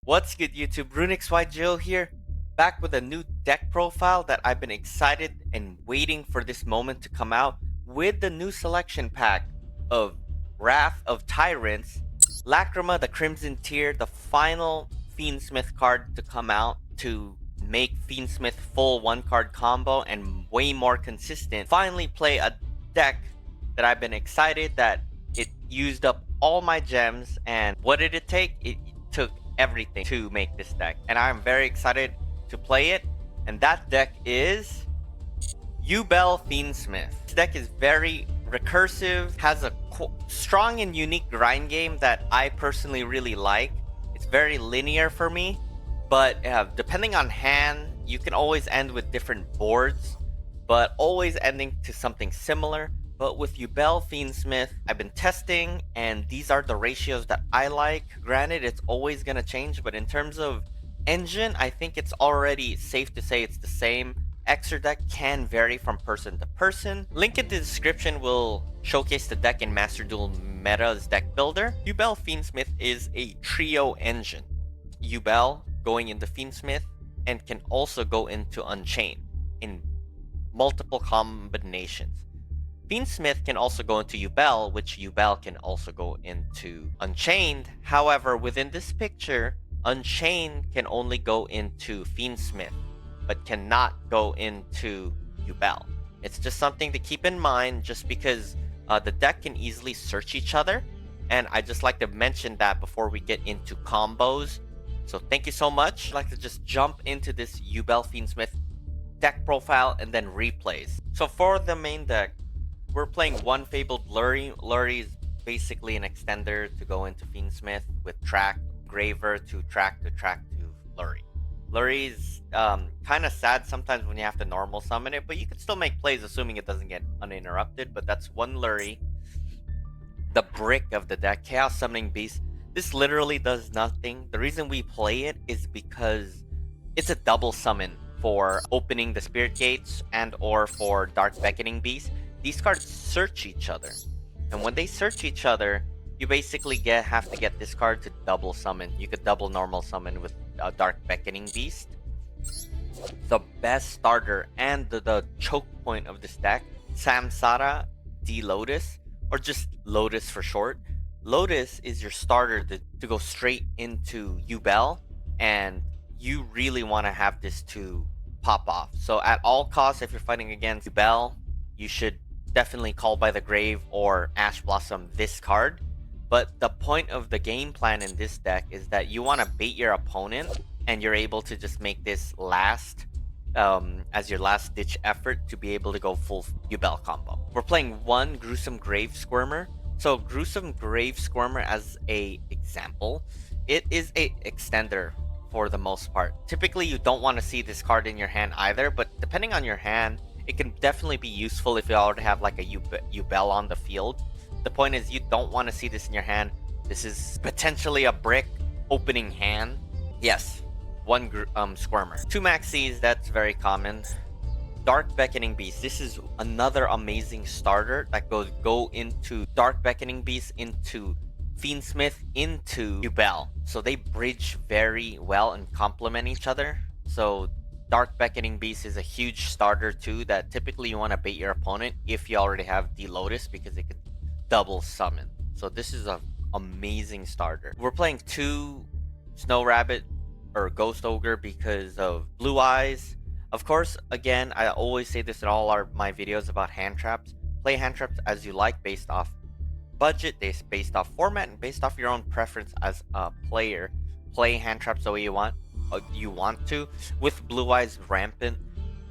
What's good, YouTube? Runicks Jill here, back with a new deck profile that I've been excited and waiting for this moment to come out with the new selection pack of Wrath of Tyrants, Lacrima, the Crimson Tier, the final Fiendsmith card to come out to make Fiendsmith full one-card combo and way more consistent. Finally play a deck that I've been excited that it used up all my gems, and what did it take? It took everything to make this deck, and I'm very excited to play it. And that deck is Yubel Fiendsmith. This deck is very recursive, has a strong and unique grind game that I personally really like. It's very linear for me, but depending on hand, you can always end with different boards, but always ending to something similar. But with Yubel Fiendsmith, I've been testing, and these are the ratios that I like. Granted, it's always going to change, but in terms of engine, I think it's already safe to say it's the same. Extra deck can vary from person to person. Link in the description will showcase the deck in Master Duel Meta's deck builder. Yubel Fiendsmith is a trio engine. Yubel going into Fiendsmith and can also go into Unchained in multiple combinations. Fiendsmith can also go into Yubel, which Yubel can also go into Unchained. However, within this picture, Unchained can only go into Fiendsmith, but cannot go into Yubel. It's just something to keep in mind, just because the deck can easily search each other, and I just like to mention that before we get into combos. So thank you so much. I'd like to just jump into this Yubel Fiendsmith deck profile and then replays. So for the main deck, we're playing one Fabled Lurry. Lurry is basically an extender to go into Fiendsmith with track, Graver to track to Lurry. Lurry is kind of sad sometimes when you have to normal summon it, but you can still make plays assuming it doesn't get uninterrupted. But that's one Lurry. The brick of the deck, Chaos Summoning Beast. This literally does nothing. The reason we play it is because it's a double summon for opening the Spirit Gates and or for Dark Beckoning Beast. These cards search each other, and when they search each other, you basically have to get this card to double summon. You could double normal summon with Dark Beckoning Beast. The best starter and the choke point of this deck, Samsara D Lotus, or just Lotus for short. Lotus is your starter to go straight into Yubel, and you really want to have this to pop off. So at all costs, if you're fighting against Yubel, you should definitely Call by the Grave or Ash Blossom this card. But the point of the game plan in this deck is that you want to bait your opponent, and you're able to just make this last as your last ditch effort to be able to go full Yubel combo. We're playing one Gruesome Grave Squirmer. So Gruesome Grave Squirmer, as a example, it is a extender for the most part. Typically you don't want to see this card in your hand either, but depending on your hand, it can definitely be useful if you already have like a Yubel on the field. The point is, you don't want to see this in your hand. This is potentially a brick opening hand. Yes, one Squirmer. Two Maxis, that's very common. Dark Beckoning Beast. This is another amazing starter that go into Dark Beckoning Beast, into Fiendsmith, into Yubel. So they bridge very well and complement each other. So Dark Beckoning Beast is a huge starter too, that typically you want to bait your opponent if you already have D Lotus, because it could double summon. So this is an amazing starter. We're playing two Snow Rabbit or Ghost Ogre because of Blue Eyes. Of course, again, I always say this in all my videos about hand traps. Play hand traps as you like, based off budget, based off format, and based off your own preference as a player. Play hand traps the way you want to. With Blue Eyes rampant,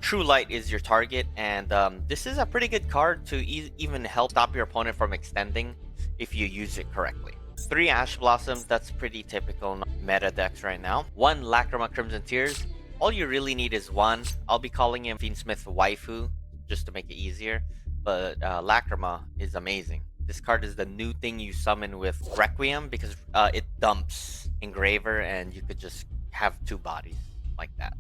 True Light is your target, and this is a pretty good card to even help stop your opponent from extending if you use it correctly. Three Ash Blossoms, that's pretty typical meta decks right now. One Lacrima Crimson Tears. All you really need is one. I'll be calling him Fiendsmith Waifu just to make it easier, but Lacrima is amazing. This card is the new thing you summon with Requiem, because it dumps Engraver and you could just have two bodies like that.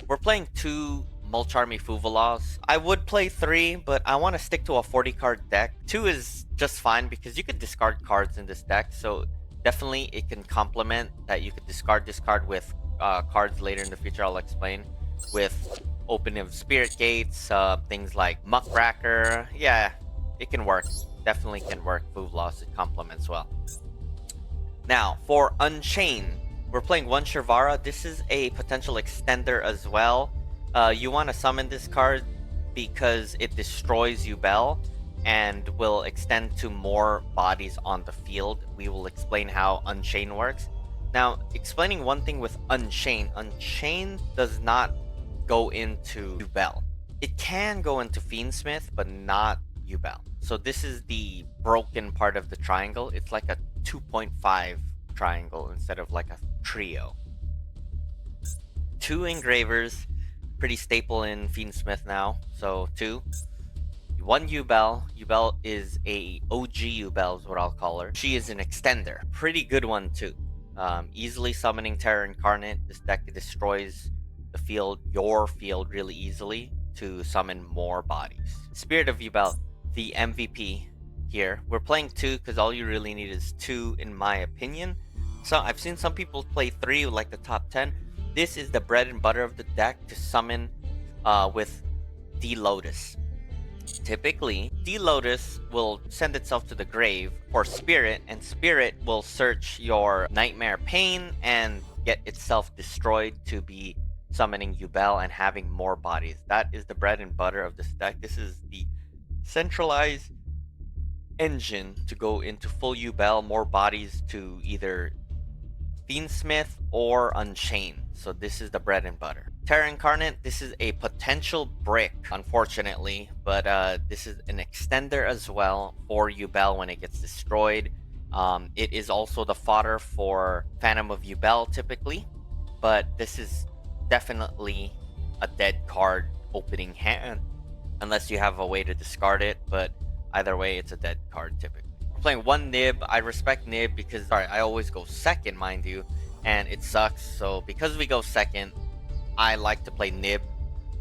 We're playing two Mulch Army Fuvalas. I would play 3, but I want to stick to a 40 card deck. 2 is just fine because you could discard cards in this deck, so Definitely, it can complement that. You could discard this card with cards later in the future. I'll explain with opening of spirit gates, things like Muckracker. Yeah, it can work. Definitely can work. Move loss, it complements well. Now, for Unchained, we're playing one Shervara. This is a potential extender as well. You want to summon this card because it destroys Yubel and will extend to more bodies on the field. We will explain how Unchained works. Now, explaining one thing with Unchained. Unchained does not go into Yubel. It can go into Fiendsmith, but not Yubel. So this is the broken part of the triangle. It's like a 2.5 triangle instead of like a trio. 2 engravers, pretty staple in Fiendsmith now. So 2. 1 Yubel. Yubel is a OG Yubel is what I'll call her. She is an extender. Pretty good one too. Easily summoning Terror Incarnate. This deck destroys the field, your field, really easily to summon more bodies. Spirit of Yubel, the MVP here. We're playing 2 because all you really need is 2 in my opinion. So I've seen some people play 3 like the top 10. This is the bread and butter of the deck to summon with the Lotus. Typically, the Lotus will send itself to the grave for Spirit, and Spirit will search your Nightmare Pain and get itself destroyed to be summoning Yubel and having more bodies. That is the bread and butter of this deck. This is the centralized engine to go into full Yubel, more bodies to either Fiendsmith or Unchained. So this is the bread and butter. Terror Incarnate, this is a potential brick, unfortunately, but this is an extender as well for Yubel when it gets destroyed. It is also the fodder for Phantom of Yubel typically, but this is definitely a dead card opening hand unless you have a way to discard it, but either way it's a dead card typically. We're playing 1 Nib. I respect Nib because I always go second, mind you, and it sucks. So because we go second, I like to play Nib.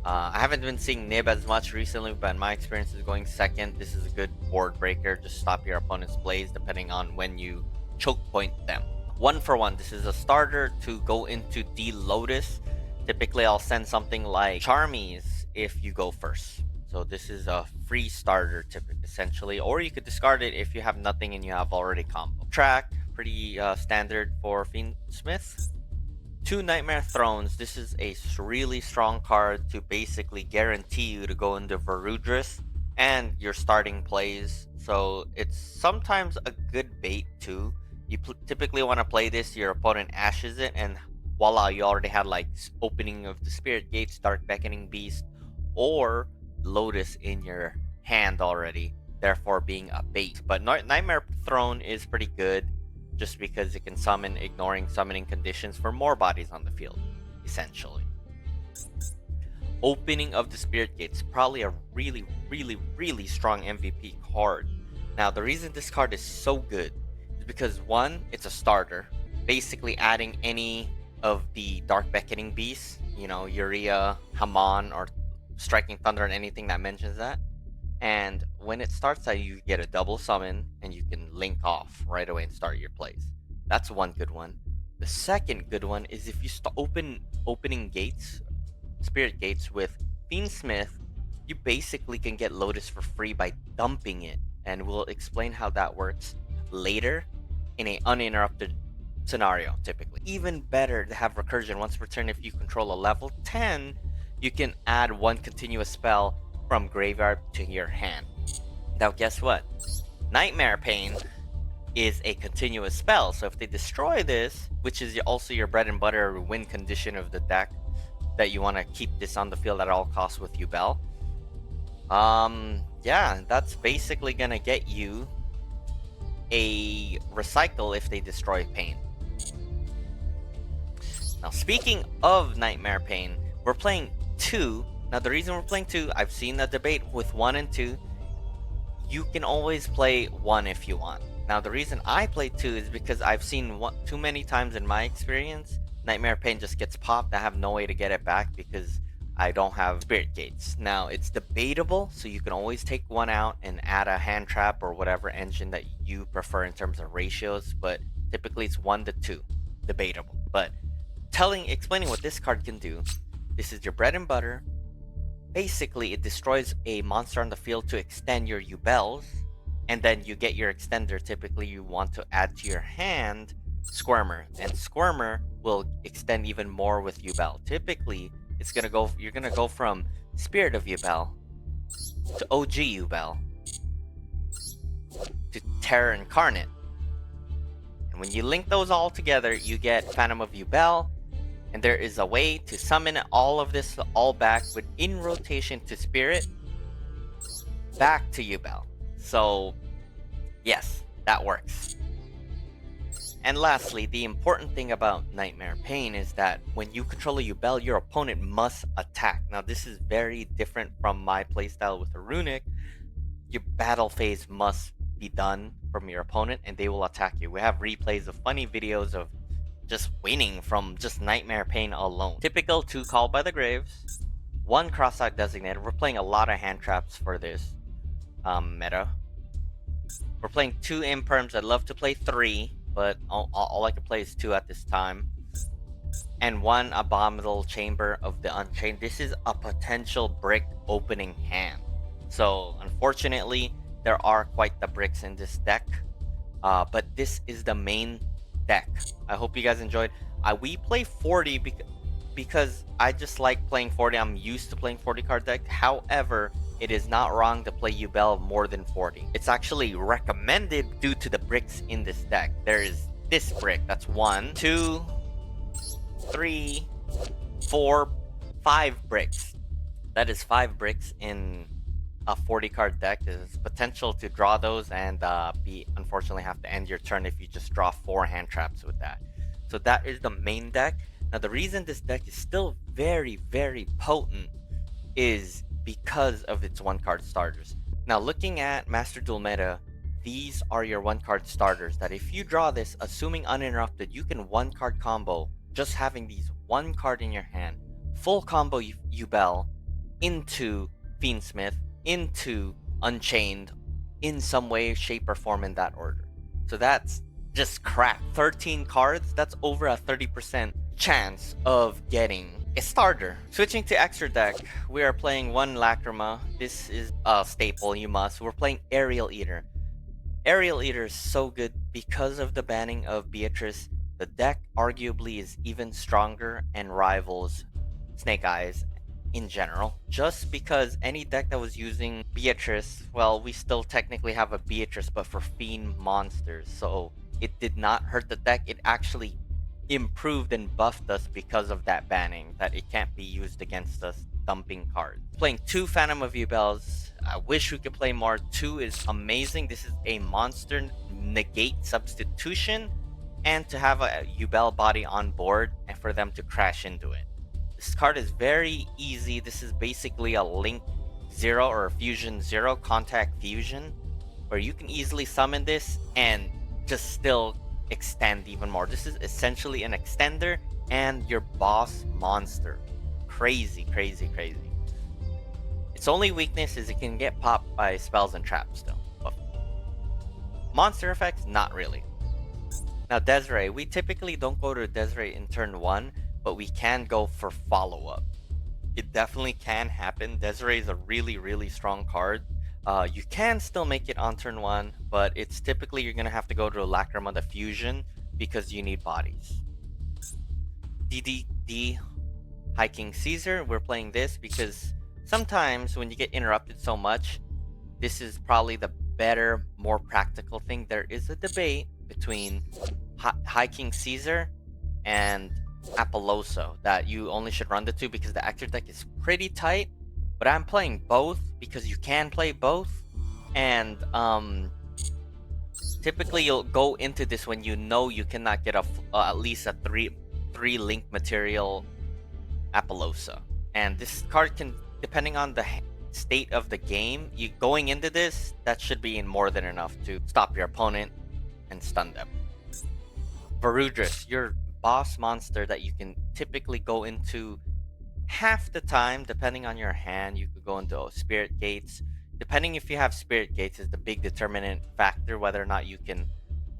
I haven't been seeing Nib as much recently, but in my experience is going second. This is a good board breaker. Just stop your opponent's plays depending on when you choke point them. 1 for 1. This is a starter to go into the Lotus. Typically, I'll send something like Charmies if you go first. So this is a free starter typically, essentially. Or you could discard it if you have nothing and you have already combo. Track, pretty standard for Fiendsmith. 2 Nightmare Thrones. This is a really strong card to basically guarantee you to go into Varudris and your starting plays. So it's sometimes a good bait too. You typically want to play this, your opponent ashes it, and voila, you already had like opening of the Spirit Gates, Dark Beckoning Beast, or Lotus in your hand already, therefore being a bait. But Nightmare Throne is pretty good just because it can summon, ignoring summoning conditions for more bodies on the field, essentially. Opening of the Spirit Gates, probably a really, really, really strong MVP card. Now, the reason this card is so good is because 1, it's a starter, basically adding any of the Dark Beckoning Beasts, you know, Urea, Haman, or Striking Thunder, and anything that mentions that. And when it starts out, you get a double summon and you can link off right away and start your plays. That's one good one. The second good one is if you opening gates, Spirit Gates with Fiendsmith, you basically can get Lotus for free by dumping it. And we'll explain how that works later in an uninterrupted scenario, typically. Even better to have recursion once per turn. If you control a level 10, you can add 1 continuous spell from graveyard to your hand. Now guess what? Nightmare Pain is a continuous spell, so if they destroy this, which is also your bread and butter win condition of the deck, that you want to keep this on the field at all costs with Yubel, yeah, that's basically gonna get you a recycle if they destroy Pain. Now speaking of Nightmare Pain, we're playing 2. Now the reason we're playing 2, I've seen the debate with 1 and 2. You can always play 1 if you want. Now the reason I play 2 is because I've seen too many times in my experience, Nightmare Pain just gets popped. I have no way to get it back because I don't have spirit gates. Now, it's debatable, so you can always take one out and add a hand trap or whatever engine that you prefer in terms of ratios, but typically it's 1 to 2. Debatable. But explaining what this card can do, this is your bread and butter. Basically, it destroys a monster on the field to extend your Yubels, and then you get your extender. Typically, you want to add to your hand Squirmer, and Squirmer will extend even more with Yubel. Typically, you're gonna go from Spirit of Yubel to OG Yubel to Terror Incarnate. And when you link those all together, you get Phantom of Yubel, and there is a way to summon all of this all back with in rotation to Spirit back to Yubel. So yes, that works. And lastly, the important thing about Nightmare Pain is that when you control a Yubel, your opponent must attack. Now, this is very different from my playstyle with a Runic. Your battle phase must be done from your opponent, and they will attack you. We have replays of funny videos of just winning from just Nightmare Pain alone. Typical 2 Called by the Graves, 1 Cross-Out Designated. We're playing a lot of hand traps for this meta. We're playing 2 Imperms. I'd love to play 3. But all I can play is 2 at this time. And 1 Abominable Chamber of the Unchained. This is a potential brick opening hand. So, unfortunately, there are quite the bricks in this deck. But this is the main deck. I hope you guys enjoyed. We play 40 because I just like playing 40. I'm used to playing 40 card deck. However, it is not wrong to play Yubel more than 40. It's actually recommended due to the bricks in this deck. There is this brick. That's 1, 2, 3, 4, 5 bricks. That is 5 bricks in a 40 card deck. There's potential to draw those and unfortunately have to end your turn if you just draw 4 hand traps with that. So that is the main deck. Now, the reason this deck is still very, very potent is because of its 1-card starters. Now, looking at Master Duel meta, these are your 1-card starters that if you draw this, assuming uninterrupted, you can 1-card combo just having these 1 card in your hand. Full combo Yubel into Fiendsmith, into Unchained, in some way, shape, or form in that order. So that's just crack. 13 cards, that's over a 30% chance of getting a starter. Switching to extra deck, we are playing 1 Lacrima. This is a staple, you must. We're playing Aerial Eater. Aerial Eater is so good because of the banning of Beatrice. The deck arguably is even stronger and rivals Snake-Eyes in general. Just because any deck that was using Beatrice, well, we still technically have a Beatrice, but for Fiend monsters. So it did not hurt the deck. It actually improved and buffed us because of that banning, that it can't be used against us dumping cards. Playing 2 Phantom of Yubels. I wish we could play more. 2 is amazing. This is a monster negate substitution, and to have a Yubel body on board and for them to crash into it. This card is very easy. This is basically a Link 0 or a Fusion 0 contact fusion, where you can easily summon this and just still extend even more. This is essentially an extender and your boss monster. Crazy, crazy, crazy. Its only weakness is it can get popped by spells and traps though. But monster effects, not really. Now Desiree, we typically don't go to Desiree in turn 1, but we can go for follow-up. It definitely can happen. Desiree is a really, really strong card. You can still make it on turn 1, but it's typically you're going to have to go to Lacrima the Fusion because you need bodies. DDD High King Caesar, we're playing this because sometimes when you get interrupted so much, this is probably the better, more practical thing. There is a debate between High King Caesar and Apolloso that you only should run the 2 because the extra deck is pretty tight. But I'm playing both because you can play both, and typically you'll go into this when you know you cannot get at least a 3 link material Apollosa. And this card can, depending on the state of the game, you going into this, that should be more than enough to stop your opponent and stun them. Varudris, your boss monster that you can typically go into half the time, depending on your hand, you could go into spirit gates. Depending if you have spirit gates is the big determinant factor whether or not you can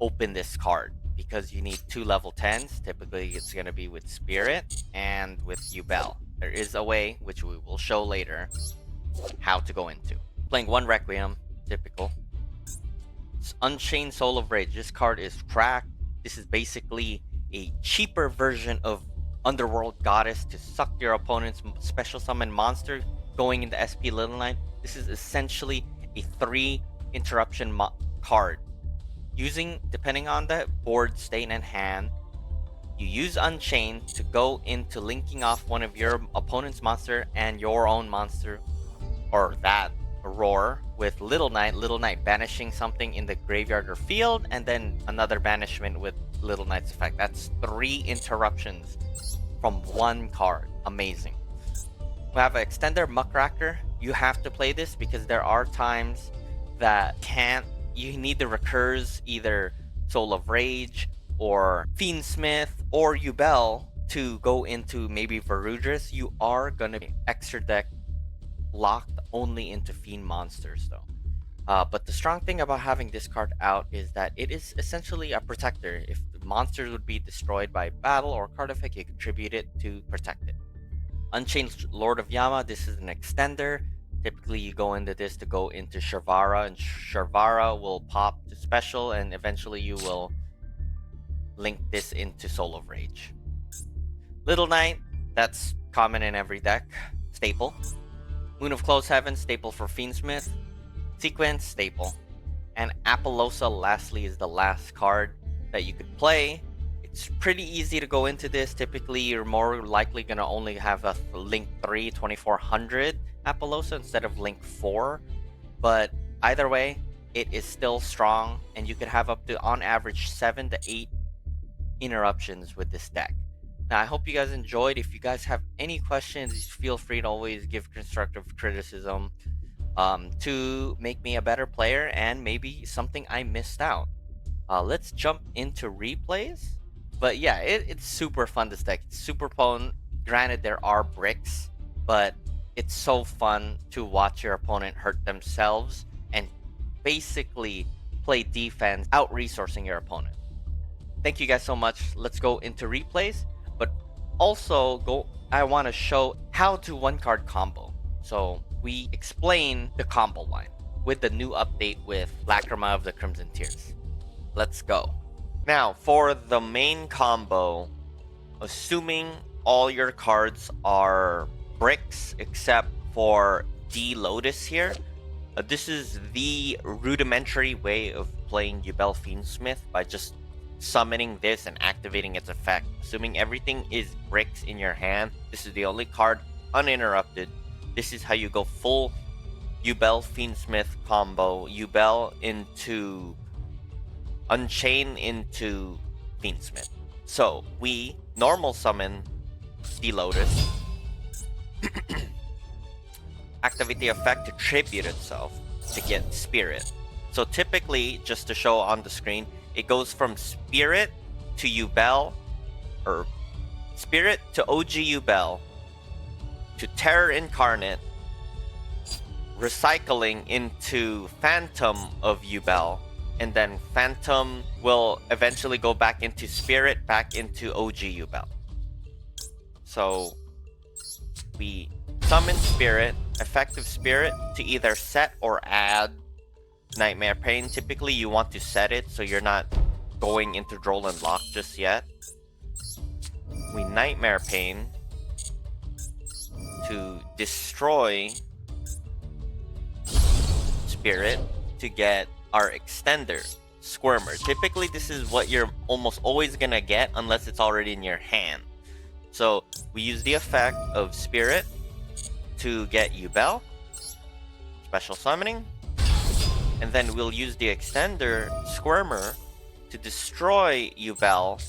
open this card, because you need 2 level 10s. Typically it's going to be with spirit and with Yubel. There is a way, which we will show later, how to go into. Playing 1 Requiem, typical. It's Unchained Soul of Rage. This card is cracked. This is basically a cheaper version of Underworld Goddess to suck your opponent's special summon monster going into SP Little Knight. This is essentially a 3 interruption card. Depending on the board state and hand, you use Unchained to go into linking off one of your opponent's monster and your own monster, or that roar, with Little Knight banishing something in the graveyard or field, and then another banishment with Little Knight's effect. That's 3 interruptions from 1 card. Amazing. We have an extender Muckracker. You have to play this because there are times that you need the recurs, either Soul of Rage or Fiendsmith or Yubel, to go into maybe Verudris. You are gonna be extra deck locked only into Fiend monsters though. But the strong thing about having this card out is that it is essentially a protector. If the monsters would be destroyed by battle or card effect, you contribute it to protect it. Unchained Lord of Yama, this is an extender. Typically you go into this to go into Sharvara, and Sharvara will pop to special, and eventually you will link this into Soul of Rage. Little Knight, that's common in every deck. Staple. Moon of Closed Heaven, staple for Fiendsmith. Sequence, staple. And Apollosa, lastly, is the last card that you could play. It's pretty easy to go into this. Typically, you're more likely going to only have a Link 3 2400 Apollosa instead of Link 4. But either way, it is still strong, and you could have up to, on average, 7 to 8 interruptions with this deck. Now, I hope you guys enjoyed. If you guys have any questions, feel free to always give constructive criticism to make me a better player and maybe something I missed out. Let's jump into replays. But yeah, it's super fun, this deck. It's super potent. Granted, there are bricks, but it's so fun to watch your opponent hurt themselves and basically play defense, out-resourcing your opponent. Thank you guys so much. Let's go into replays. But also, I want to show how to 1-card combo. So we explain the combo line with the new update with Lacrima of the Crimson Tears. Let's go. Now, for the main combo, assuming all your cards are bricks except for D Lotus here, this is the rudimentary way of playing Yubel Fiendsmith, by just summoning this and activating its effect. Assuming everything is bricks in your hand, this is the only card uninterrupted. This is how you go full Yubel Fiendsmith combo. Yubel into Unchained into Fiendsmith. So we normal summon the Lotus, activate the effect to tribute itself to get Spirit. So typically, just to show on the screen, it goes from Spirit to Yubel, or Spirit to OG Yubel, to Terror Incarnate, recycling into Phantom of Yubel, and then Phantom will eventually go back into Spirit, back into OG Yubel. So we summon Spirit, effective Spirit, to either set or add Nightmare Pain. Typically you want to set it so you're not going into Droll and Lock just yet. We Nightmare Pain to destroy Spirit to get our extender, Squirmer. Typically this is what you're almost always gonna get unless it's already in your hand. So we use the effect of Spirit to get Yubel, special summoning, and then we'll use the extender, Squirmer, to destroy Yubel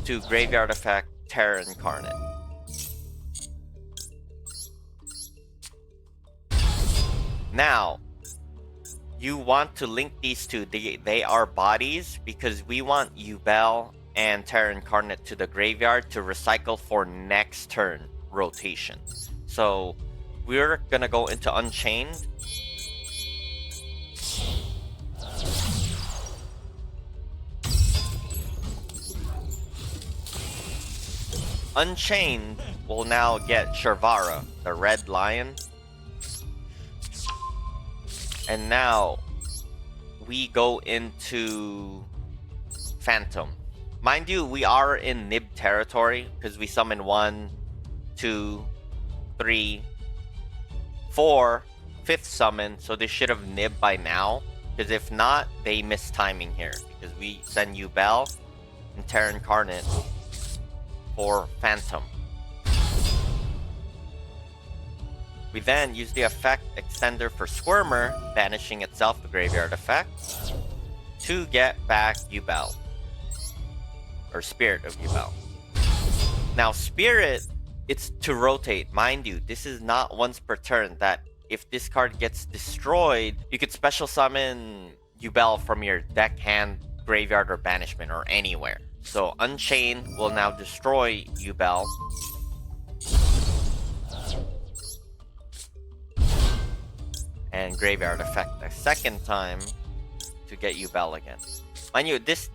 to graveyard effect Terror Incarnate. Now, you want to link these two. They are bodies because we want Yubel and Terra Incarnate to the graveyard to recycle for next turn rotation. So we're gonna go into Unchained. Unchained will now get Sharvara, the red lion. And now we go into Phantom. Mind you, we are in Nib territory because we summon 1, 2, 3, 4, 5th summon, so they should have Nib by now. Because if not, they miss timing here. Because we send Yubel and Terra Incarnate for Phantom. We then use the effect extender for Squirmer, banishing itself, the graveyard effect, to get back Yubel. Or Spirit of Yubel. Now Spirit, it's to rotate. Mind you, this is not once per turn, that if this card gets destroyed, you could special summon Yubel from your deck, hand, graveyard, or banishment, or anywhere. So Unchained will now destroy Yubel. And graveyard effect a second time to get Yubel again. Mind you, this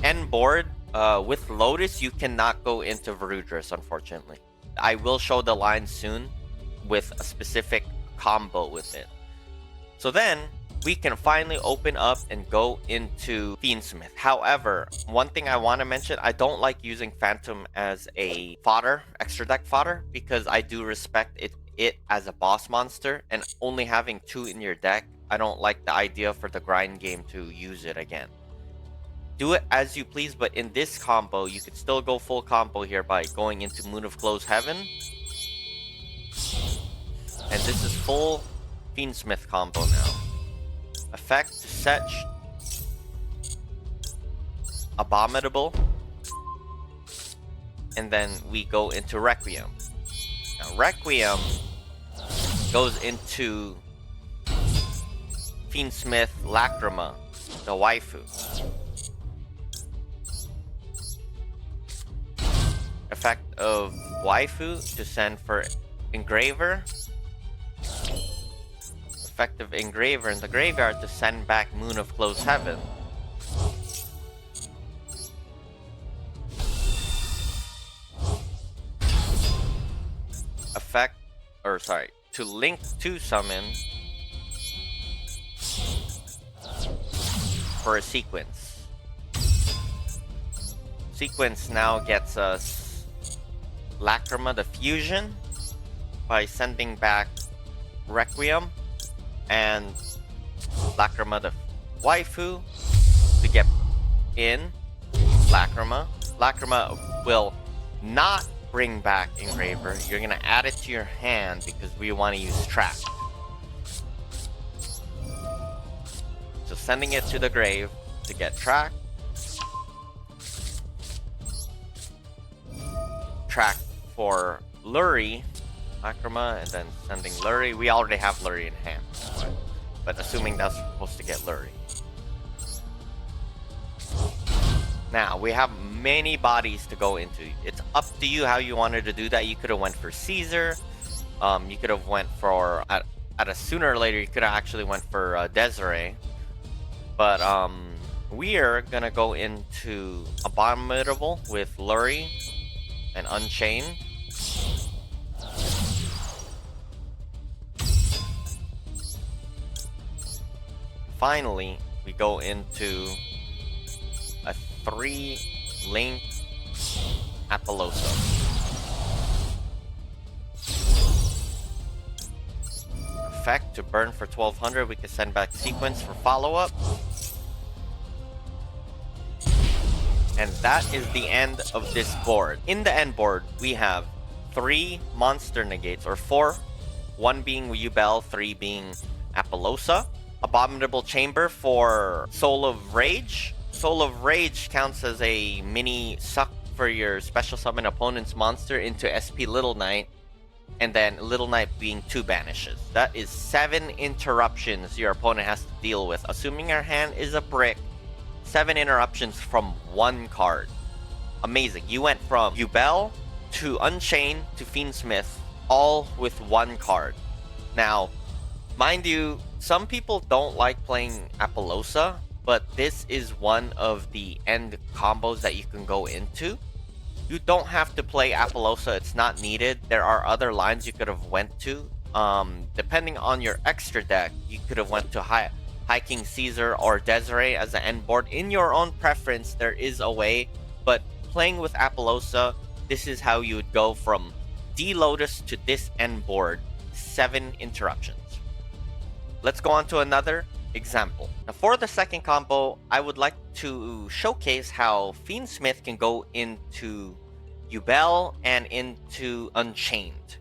end board, with Lotus, you cannot go into Varudras, unfortunately. I will show the line soon with a specific combo with it. So then, we can finally open up and go into Fiendsmith. However, one thing I want to mention, I don't like using Phantom as a fodder, extra deck fodder, because I do respect it as a boss monster, and only having 2 in your deck, I don't like the idea for the grind game to use it again. Do it as you please, but in this combo, you could still go full combo here by going into Moon of Closed Heaven. And this is full Fiendsmith combo now. Effect to set Abominable. And then we go into Requiem. Now Requiem goes into Fiendsmith Lacrima, the waifu. Effect of waifu to send for Engraver. Effect of Engraver in the graveyard to send back Moon of Closed Heaven. Effect, or sorry, to link to summon for a sequence. Sequence now gets us Lacrima the Fusion by sending back Requiem and Lacrima the waifu to get in Lacrima. Lacrima will not bring back Engraver. You're gonna add it to your hand because we want to use Track. So sending it to the grave to get Track. Track for Lurie, Lacrima, and then sending Lurie. We already have Lurie in hand, but assuming that's supposed to get Lurie. Now, we have many bodies to go into. It's up to you how you wanted to do that. You could have went for Caesar. You could have went for, at a sooner or later, you could have actually went for Desiree. But we are going to go into Abominable with Lurie and Unchained. Finally, we go into a 3-link Apollosa. Effect to burn for 1200. We can send back Sequence for follow-up. And that is the end of this board. In the end board, we have 3 monster negates, or 4. 1 being Yubel, 3 being Apollosa. Abominable Chamber for Soul of Rage. Soul of Rage counts as a mini suck for your special summon opponent's monster into SP Little Knight. And then Little Knight being 2 banishes. That is 7 interruptions your opponent has to deal with. Assuming your hand is a brick, 7 interruptions from one card. Amazing. You went from Yubel to Unchained to Fiendsmith, all with one card. Now, mind you, some people don't like playing Apollousa, but this is one of the end combos that you can go into. You don't have to play Apollousa, it's not needed. There are other lines you could have went to. Depending on your extra deck, you could have went to High King Caesar or Desiree as an end board. In your own preference, there is a way, but playing with Apollousa, this is how you would go from D-Lotus to this end board. 7 interruptions. Let's go on to another example. Now for the second combo, I would like to showcase how Fiendsmith can go into Yubel and into Unchained.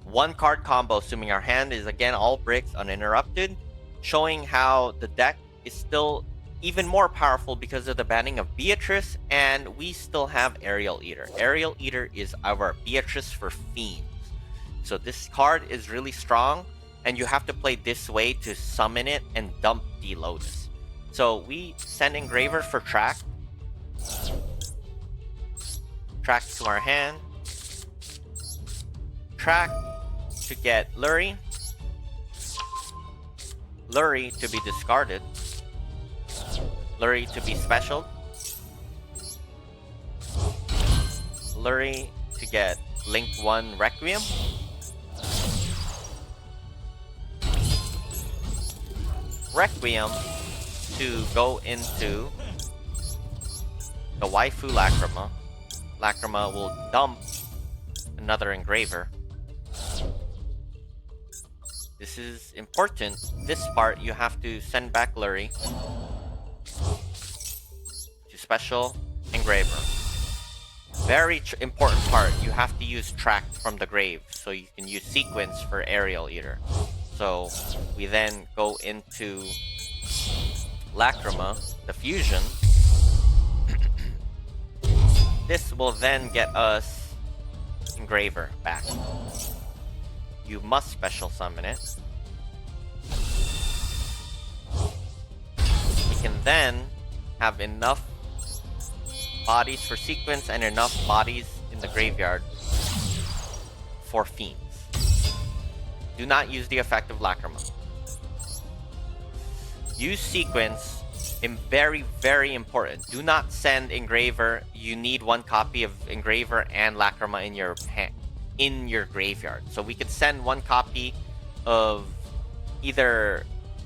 One card combo, assuming our hand is again all bricks uninterrupted, showing how the deck is still even more powerful because of the banning of Beatrice, and we still have Aerial Eater. Aerial Eater is our Beatrice for Fiends. So this card is really strong, and you have to play this way to summon it and dump the Lotus. So we send Engraver for Track. Track to our hand. Track to get Lurie. Lurie to be discarded. Lurie to be special. Lurie to get Link 1 Requiem. Requiem to go into the waifu Lacrima. Lacrima will dump another Engraver. This is important. This part you have to send back Lurie to special Engraver. Very important part. You have to use Track from the grave, so you can use Sequence for Aerial Eater. So we then go into Lacrima, the fusion. This will then get us Engraver back. You must special summon it. We can then have enough bodies for Sequence and enough bodies in the graveyard for Fiends. Do not use the effect of Lacrima. Use Sequence. Very, very important. Do not send Engraver. You need one copy of Engraver and Lacrima in your graveyard. So we could send one copy of either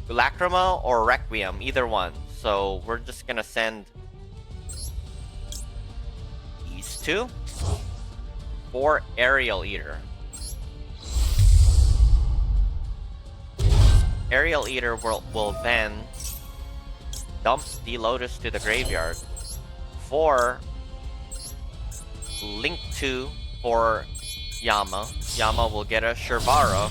Lacrima or Requiem, either one. So we're just gonna send these two for Aerial Eater. Aerial Eater will then dump the Lotus to the graveyard for Link 2 for Yama. Yama will get a Shirvara.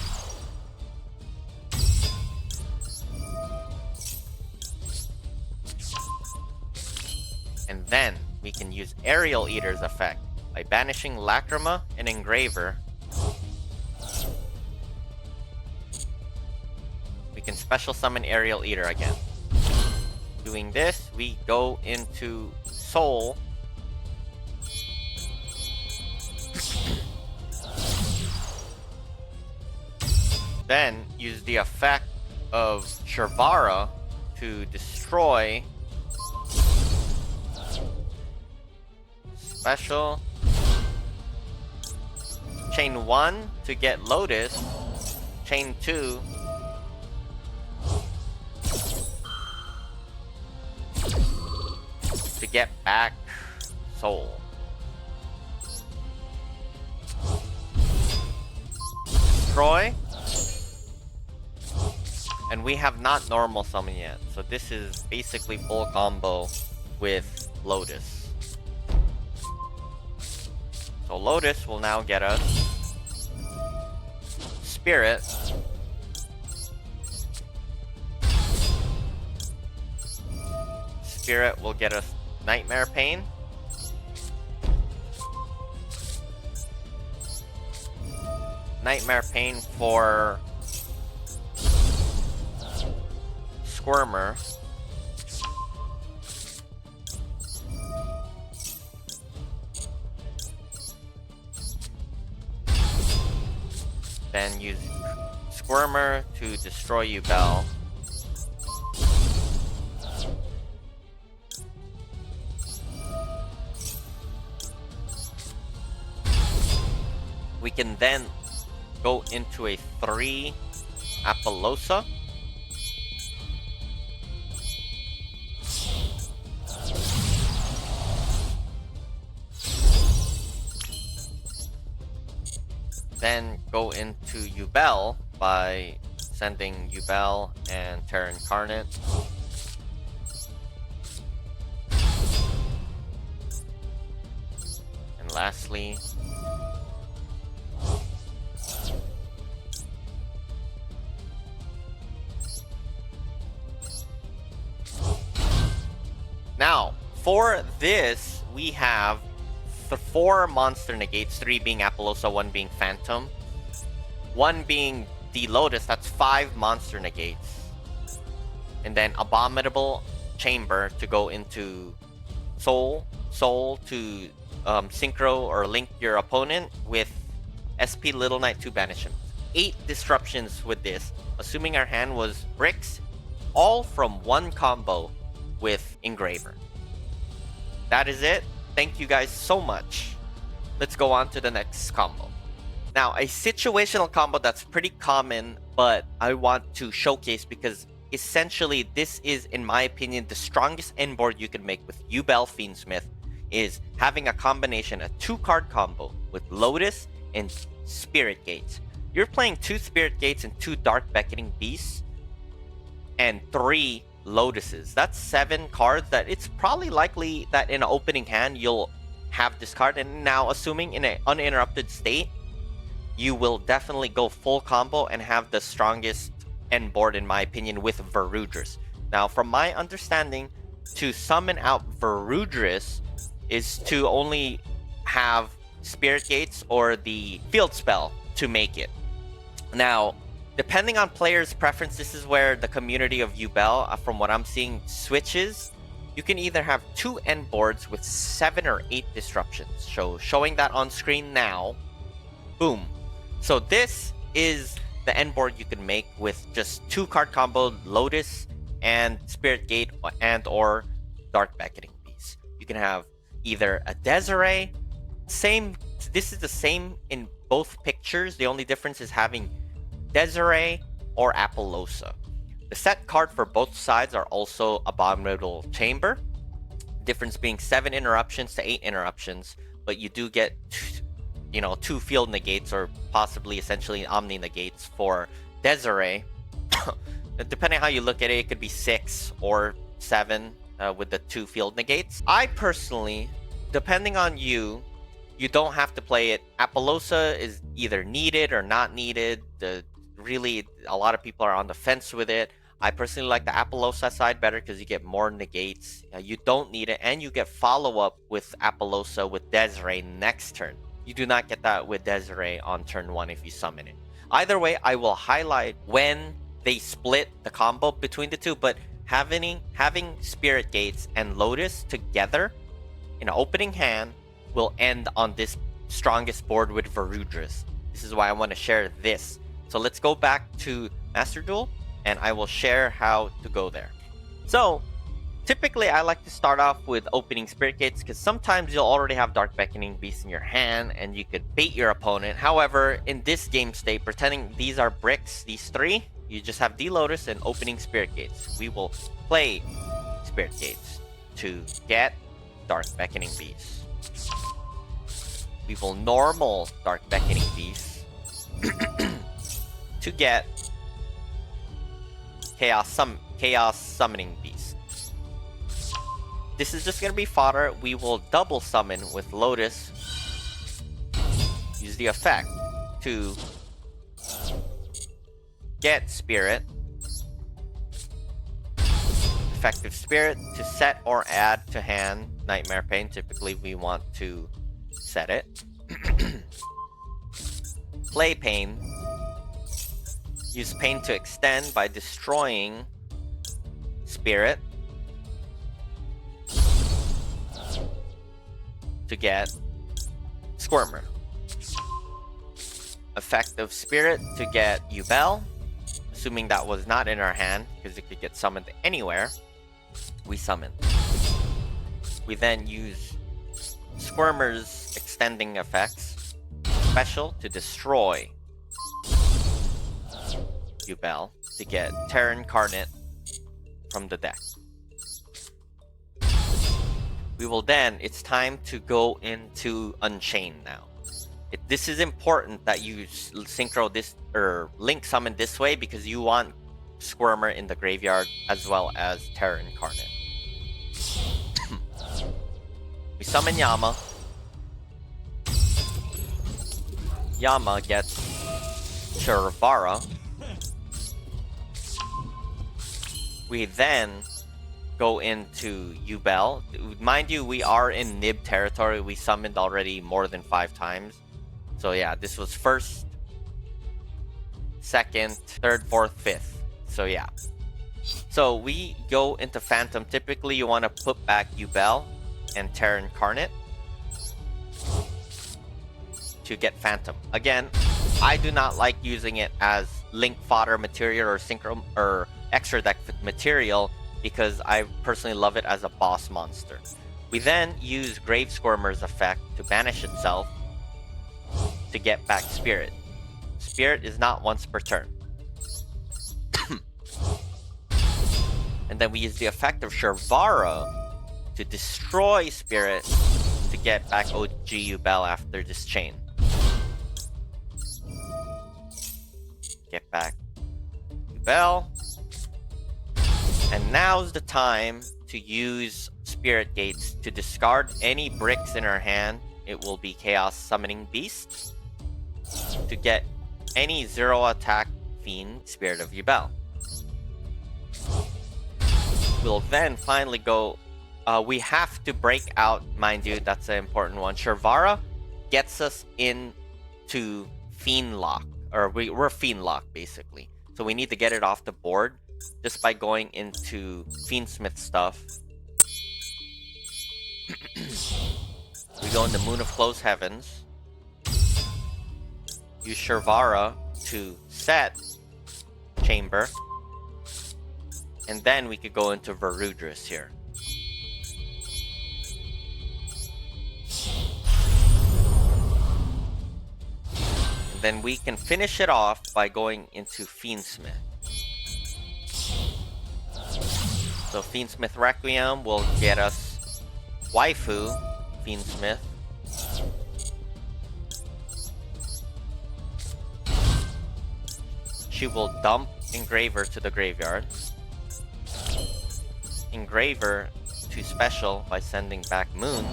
And then we can use Aerial Eater's effect by banishing Lacrima and Engraver. We can special summon Aerial Eater again. Doing this, we go into Soul. Then use the effect of Shirvara to destroy special. Chain 1 to get Lotus. Chain 2 to get back Soul. Destroy. And we have not normal summon yet, so this is basically full combo with Lotus. So Lotus will now get us Spirit. Spirit will get us Nightmare Pain. Nightmare Pain for Squirmer. Then use Squirmer to destroy Yubel. We can then go into a 3 Apollosa. Then go into Yubel by sending Yubel and Terra Incarnate. And lastly, now for this we have the 4 monster negates, 3 being Apollosa, 1 being Phantom, 1 being the Lotus, that's 5 monster negates. And then Abominable Chamber to go into Soul to synchro or link your opponent with SP Little Knight 2 banishment. 8 disruptions with this, assuming our hand was bricks, all from 1 combo with Engraver. That is it. Thank you guys so much. Let's go on to the next combo. Now, a situational combo that's pretty common, but I want to showcase because essentially this is, in my opinion, the strongest end board you can make with Yubel Fiendsmith, is having a combination, a 2-card combo with Lotus and Spirit Gates. You're playing 2 Spirit Gates and 2 Dark Beckoning Beasts and 3 Lotuses. That's 7 cards that it's probably likely that in an opening hand you'll have this card. And now, assuming in an uninterrupted state, you will definitely go full combo and have the strongest end board, in my opinion, with Verudris. Now, from my understanding, to summon out Verudris is to only have Spirit Gates or the Field Spell to make it. Now, depending on players' preference, this is where the community of Yubel, from what I'm seeing, switches. You can either have 2 end boards with 7 or 8 disruptions. So showing that on screen now. Boom. So this is the end board you can make with just 2-card combo, Lotus and Spirit Gate and or Dark Beckoning Beast. You can have either a Desiree, this is the same in both pictures. The only difference is having Desiree or Apollosa. The set card for both sides are also Abominable Chamber. Difference being 7 interruptions to 8 interruptions, but you do get 2 field negates or possibly essentially omni negates for Desiree. Depending how you look at it, it could be 6 or 7 with the 2 field negates. I personally, depending on you don't have to play it. Apollosa is either needed or not needed. Really, a lot of people are on the fence with it. I personally like the Apollosa side better because you get more negates. You don't need it, and you get follow-up with Apollosa with Desiree next turn. You do not get that with Desiree on turn 1 if you summon it. Either way, I will highlight when they split the combo between the two, but having Spirit Gates and Lotus together in an opening hand will end on this strongest board with Verudris. This is why I want to share this. So let's go back to Master Duel, and I will share how to go there. So, typically I like to start off with opening Spirit Gates, because sometimes you'll already have Dark Beckoning Beast in your hand, and you could bait your opponent. However, in this game state, pretending these are bricks, these 3, you just have D-Lotus and opening Spirit Gates. We will play Spirit Gates to get Dark Beckoning Beast. We will normal Dark Beckoning Beast to get Chaos Summoning Beast. This is just going to be fodder. We will double summon with Lotus. Use the effect to get Spirit. Effective Spirit to set or add to hand Nightmare Pain. Typically we want to set it. Play Pain. Use Pain to extend by destroying Spirit to get Squirmer. effect of Spirit to get Yubel, assuming that was not in our hand, because it could get summoned anywhere. We summon. We then use Squirmer's extending effects, special to destroy Yubel to get Terra Incarnate from the deck. We will then, it's time to go into Unchained now. This is important that you synchro this or link summon this way because you want Squirmer in the graveyard as well as Terra Incarnate. We summon Yama. Yama gets Shervara. We then go into Yubel. Mind you, we are in Nib territory. We summoned already more than 5 times. So yeah, this was first, second, third, fourth, fifth. So yeah. So we go into Phantom. Typically, you want to put back Yubel and Terra Incarnate to get Phantom. Again, I do not like using it as link fodder material or synchro or extra deck material because I personally love it as a boss monster. We then use Grave Squirmer's effect to banish itself to get back Spirit. Spirit is not once per turn. And then we use the effect of Shervara to destroy Spirit to get back OG Yubel after this chain. Get back Yubel. And now's the time to use Spirit Gates to discard any bricks in our hand. It will be Chaos Summoning Beast to get any 0 attack Fiend Spirit of Yubel. We'll then finally go. We have to break out, mind you, that's an important one. Shervara gets us into Fiend Lock, or we're Fiend Lock basically. So we need to get it off the board just by going into Fiendsmith stuff. We go into Moon of Closed Heavens. Use Shervara to set Chamber. And then we could go into Verudris here. And then we can finish it off by going into Fiendsmith. So Fiendsmith Requiem will get us Waifu Fiendsmith. She will dump Engraver to the graveyard. Engraver to special by sending back Moon.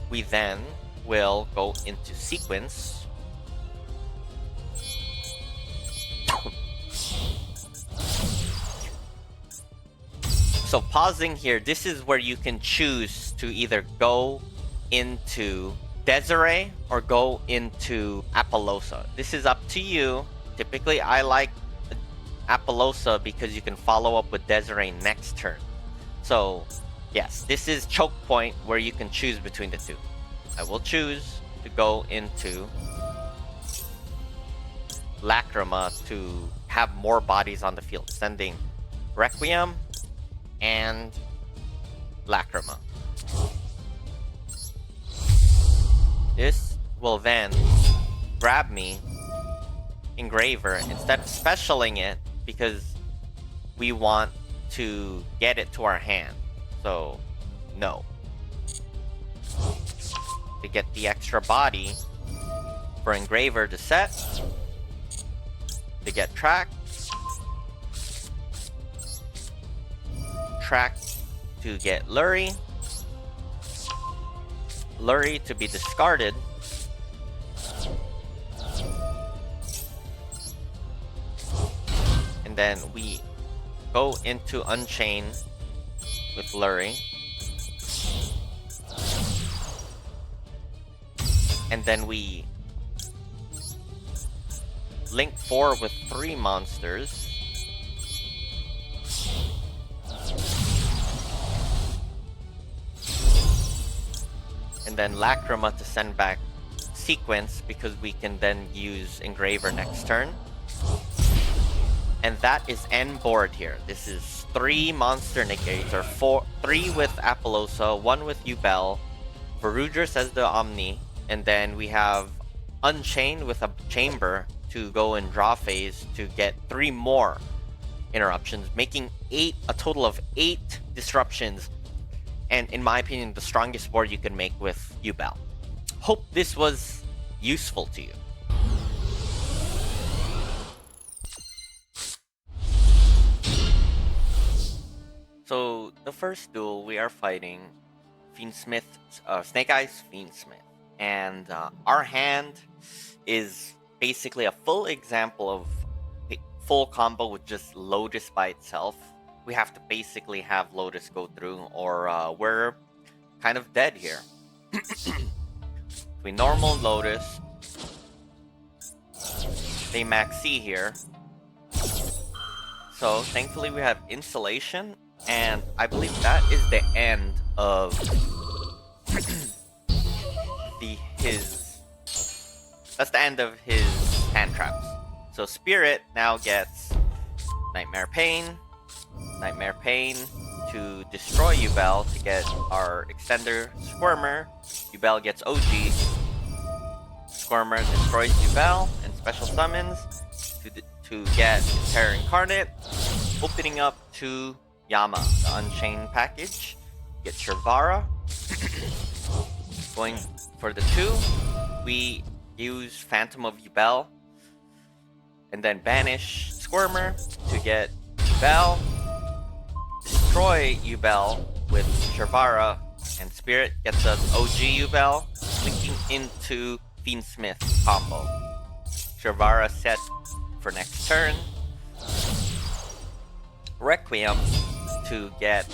We then will go into Sequence. So pausing here, this is where you can choose to either go into Desiree or go into Apollosa. This is up to you. Typically, I like Apollosa because you can follow up with Desiree next turn. So, yes, this is choke point where you can choose between the two. I will choose to go into Lacrima to have more bodies on the field, sending Requiem and Lacrima. This will then grab me Engraver instead of specialing it because we want to get it to our hand. So, no. To get the extra body for Engraver to set, to get track to get Lurie to be discarded, and then we go into Unchained with Lurie, and then we link 4 with 3 monsters. and then Lacrima to send back Sequence, because we can then use Engraver next turn. And that is end board here. This is 3 monster negates, or 3 with Apollosa, 1 with Yubel, Varudris as the Omni, and then we have Unchained with a Chamber to go in draw phase to get 3 more interruptions, making a total of 8 disruptions, and in my opinion, the strongest board you can make with Yubel. Hope this was useful to you. So the first duel, we are fighting Fiendsmith, Snake-Eyes Fiendsmith, and our hand is basically a full example of a full combo with just Lotus by itself. We have to basically have Lotus go through, or we're kind of dead here. We normal Lotus, they max C here. So thankfully we have Insulation, and I believe that is the end of that's the end of his hand traps. So Spirit now gets Nightmare Pain to destroy Yubel to get our extender Squirmer. Yubel gets OG. Squirmer destroys Yubel and special summons to get Terror Incarnate, opening up to Yama, the Unchained package. Get Shervara. Going for the 2, we use Phantom of Yubel, and then banish Squirmer to get Yubel. Destroy Yubel with Shervara, and Spirit gets us OG Yubel, linking into Fiendsmith Combo. Shervara set for next turn. Requiem to get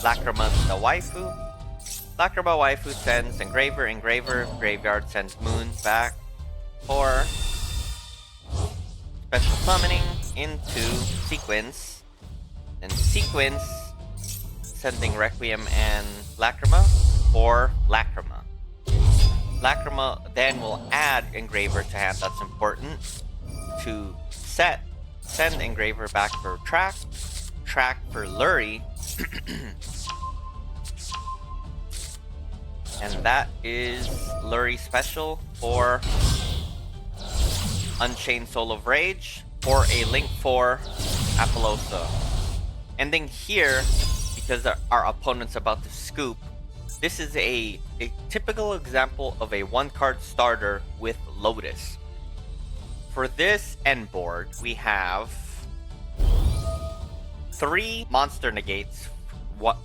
Lacrima the waifu. Lacrima waifu sends Engraver, Graveyard sends Moon back for special summoning into Sequence. And Sequence sending Requiem and Lacrima for Lacrima. Lacrima then will add Engraver to hand, that's important. To send Engraver back for Track for Lurie. And that is Lurie special for Unchained Soul of Rage for a Link for Apollosa. Ending here, because our opponent's about to scoop, this is a typical example of a 1-card starter with Lotus. For this end board, we have 3 monster negates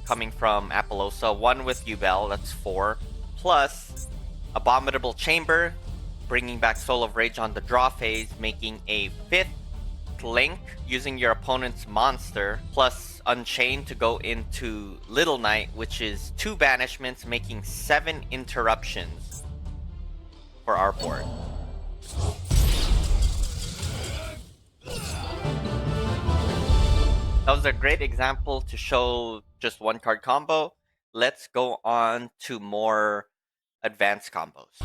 coming from Apollosa, 1 with Yubel, that's 4, plus Abominable Chamber, bringing back Soul of Rage on the draw phase, making a 5th Link using your opponent's monster, plus Unchained to go into Little Knight, which is 2 banishments, making 7 interruptions for our board. That was a great example to show just 1-card combo. Let's go on to more advanced combos.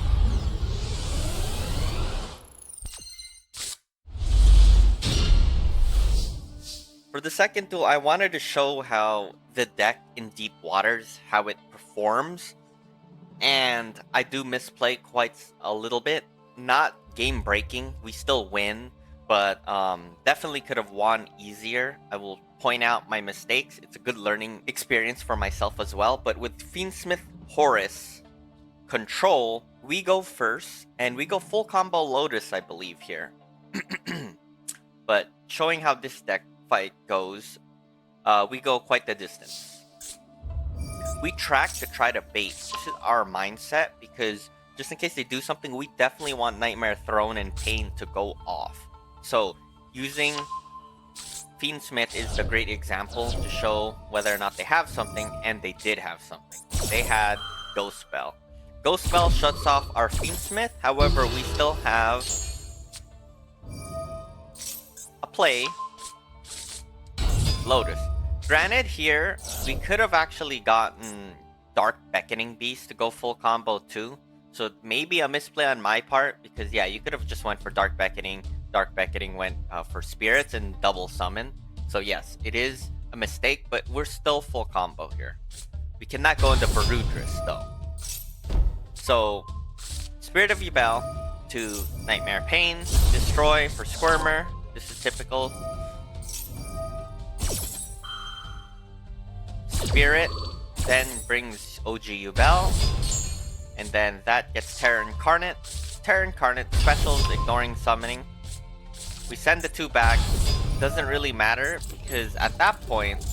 For the second duel, I wanted to show how the deck in Deep Waters, how it performs. And I do misplay quite a little bit. Not game breaking, we still win, but definitely could have won easier. I will point out my mistakes. It's a good learning experience for myself as well. But with Fiendsmith Horus Control, we go first, and we go full combo Lotus, I believe, here. But showing how this deck fight goes, we go quite the distance. We track to try to bait. This is our mindset, because just in case they do something, we definitely want Nightmare Throne and Pain to go off. So using Fiendsmith is a great example to show whether or not they have something, and they did have something. They had Ghost Spell. Ghost Spell shuts off our Fiendsmith, however, we still have a play, Lotus. Granted, here, we could have actually gotten Dark Beckoning Beast to go full combo too. So maybe a misplay on my part, because yeah, you could have just went for Dark Beckoning. Dark Beckoning went for Spirits and double summon. So yes, it is a mistake, but we're still full combo here. We cannot go into Beatrice though. So Spirit of Yubel to Nightmare Pain, Destroy for Squirmer. This is typical. Spirit then brings OG Yubel, and then that gets Terra Incarnate. Terra Incarnate specials, ignoring summoning. We send the 2 back. Doesn't really matter, because at that point,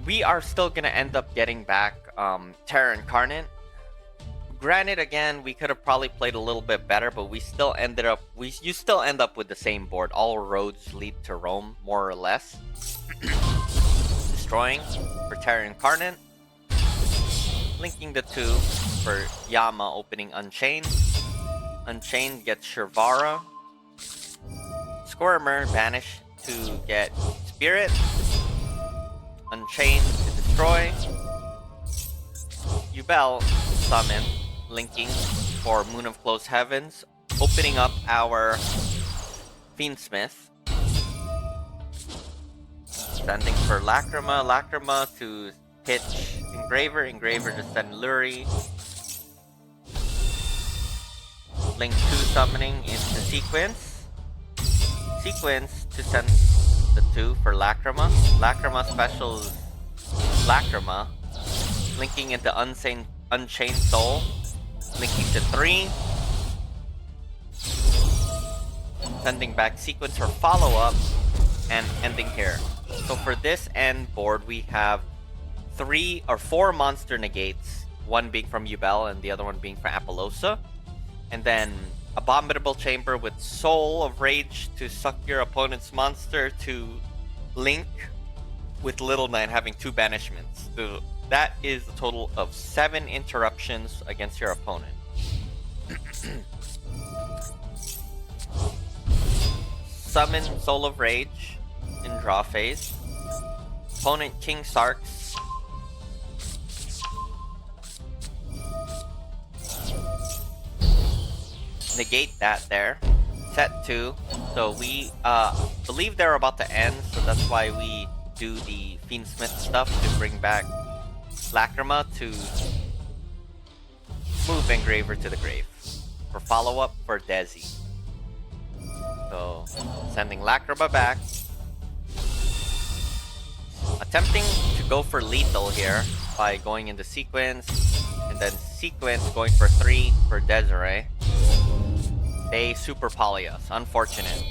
we are still gonna end up getting back Terra Incarnate. Granted, again, we could have probably played a little bit better, but we still ended up you still end up with the same board. All roads lead to Rome, more or less. Destroying for Terra Incarnate. Linking the 2 for Yama opening Unchained. Unchained gets Shirvara. Squirmer banish to get Spirit. Unchained to destroy. Yubel summon, linking for Moon of Closed Heavens, opening up our Fiendsmith. Sending for Lacrima, Lacrima to hit Engraver, Engraver to send Lurie. Link 2 summoning into Sequence. Sequence to send the 2 for Lacrima. Lacrima specials Lacrima. Linking into Unchained Soul. Linking to 3. Sending back Sequence for follow-up. And ending here. So for this end board, we have 3 or 4 monster negates. One being from Yubel and the other one being from Apollosa. And then Abominable Chamber with Soul of Rage to suck your opponent's monster to link with Little Knight having 2 banishments. So that is a total of 7 interruptions against your opponent. Summon Soul of Rage in draw phase. Opponent King Sarks. Negate that there. Set 2. So we believe they're about to end, so that's why we do the Fiendsmith stuff to bring back Lacrima to move Engraver to the grave. For follow-up for Desi. So sending Lacrima back. Attempting to go for lethal here by going into Sequence, and then Sequence going for 3 for Desiree. They super poly us. Unfortunate.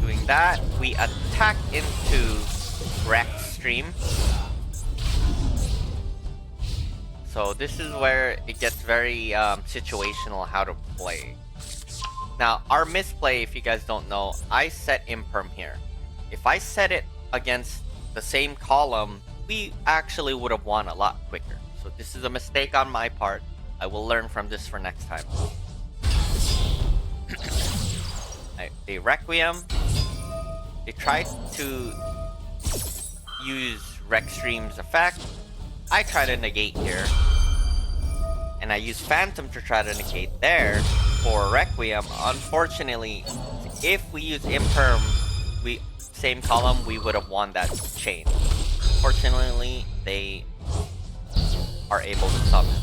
Doing that, we attack into Rex Stream. So this is where it gets very situational how to play. Now, our misplay, if you guys don't know, I set Imperm here. If I set it against the same column, we actually would have won a lot quicker. So this is a mistake on my part. I will learn from this for next time. They Requiem. They try to use Rex Stream's effect. I try to negate here. And I use Phantom to try to negate there for Requiem. Unfortunately, if we use Imperm, same column, we would have won that chain. Fortunately, they are able to summon.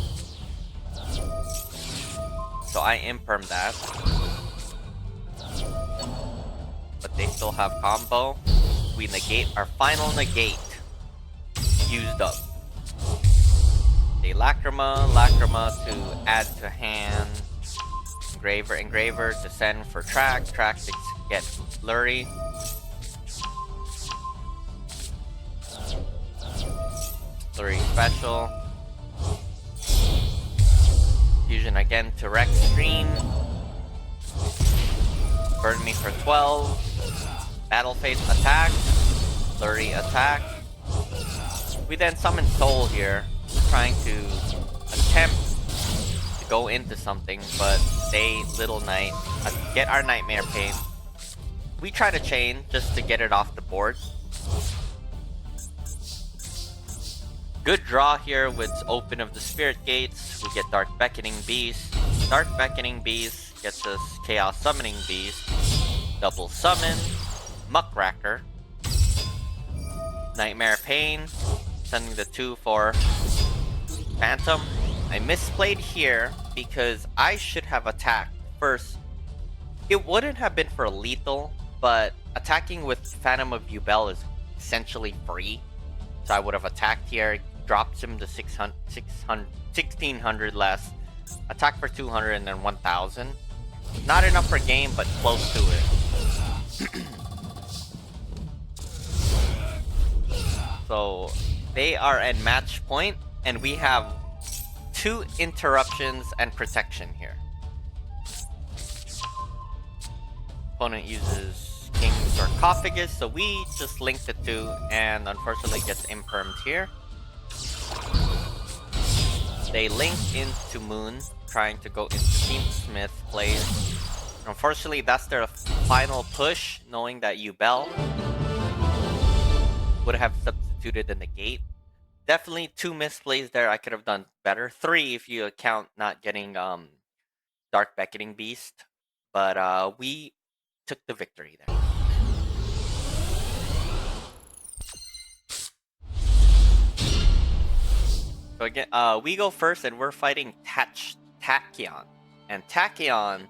So I Imperm that. But they still have combo. We negate our final negate. Used up. They Lacrima to add to hand. Engraver to send for Track to get Lurie. Lurie special. Fusion again to Rex Stream. Burn me for 12. Battle phase attack. Lurie attack. We then summon Soul here, trying to attempt to go into something, but they Little Knight get our Nightmare Pain. We try to chain just to get it off the board. Good draw here with Open of the Spirit Gates. We get Dark Beckoning Beast. Dark Beckoning Beast gets us Chaos Summoning Beast. Double Summon. Muckracker. Nightmare Pain. Sending the 2 for Phantom. I misplayed here because I should have attacked first. It wouldn't have been for lethal, but attacking with Phantom of Yubel is essentially free. So I would have attacked here, dropped him to 1600 less, attack for 200 and then 1000. Not enough for game, but close to it. So they are at match point, and we have 2 interruptions and protection here. Opponent uses King's Sarcophagus, so we just link the 2 and unfortunately gets impermed here. They link into Moon, trying to go into Fiendsmith plays. Unfortunately, that's their final push, knowing that Yubel would have substituted in the gate. Definitely 2 misplays there. I could have done better. 3 if you account not getting Dark Beckoning Beast. But we took the victory there. So again, we go first, and we're fighting Tachyon. And Tachyon,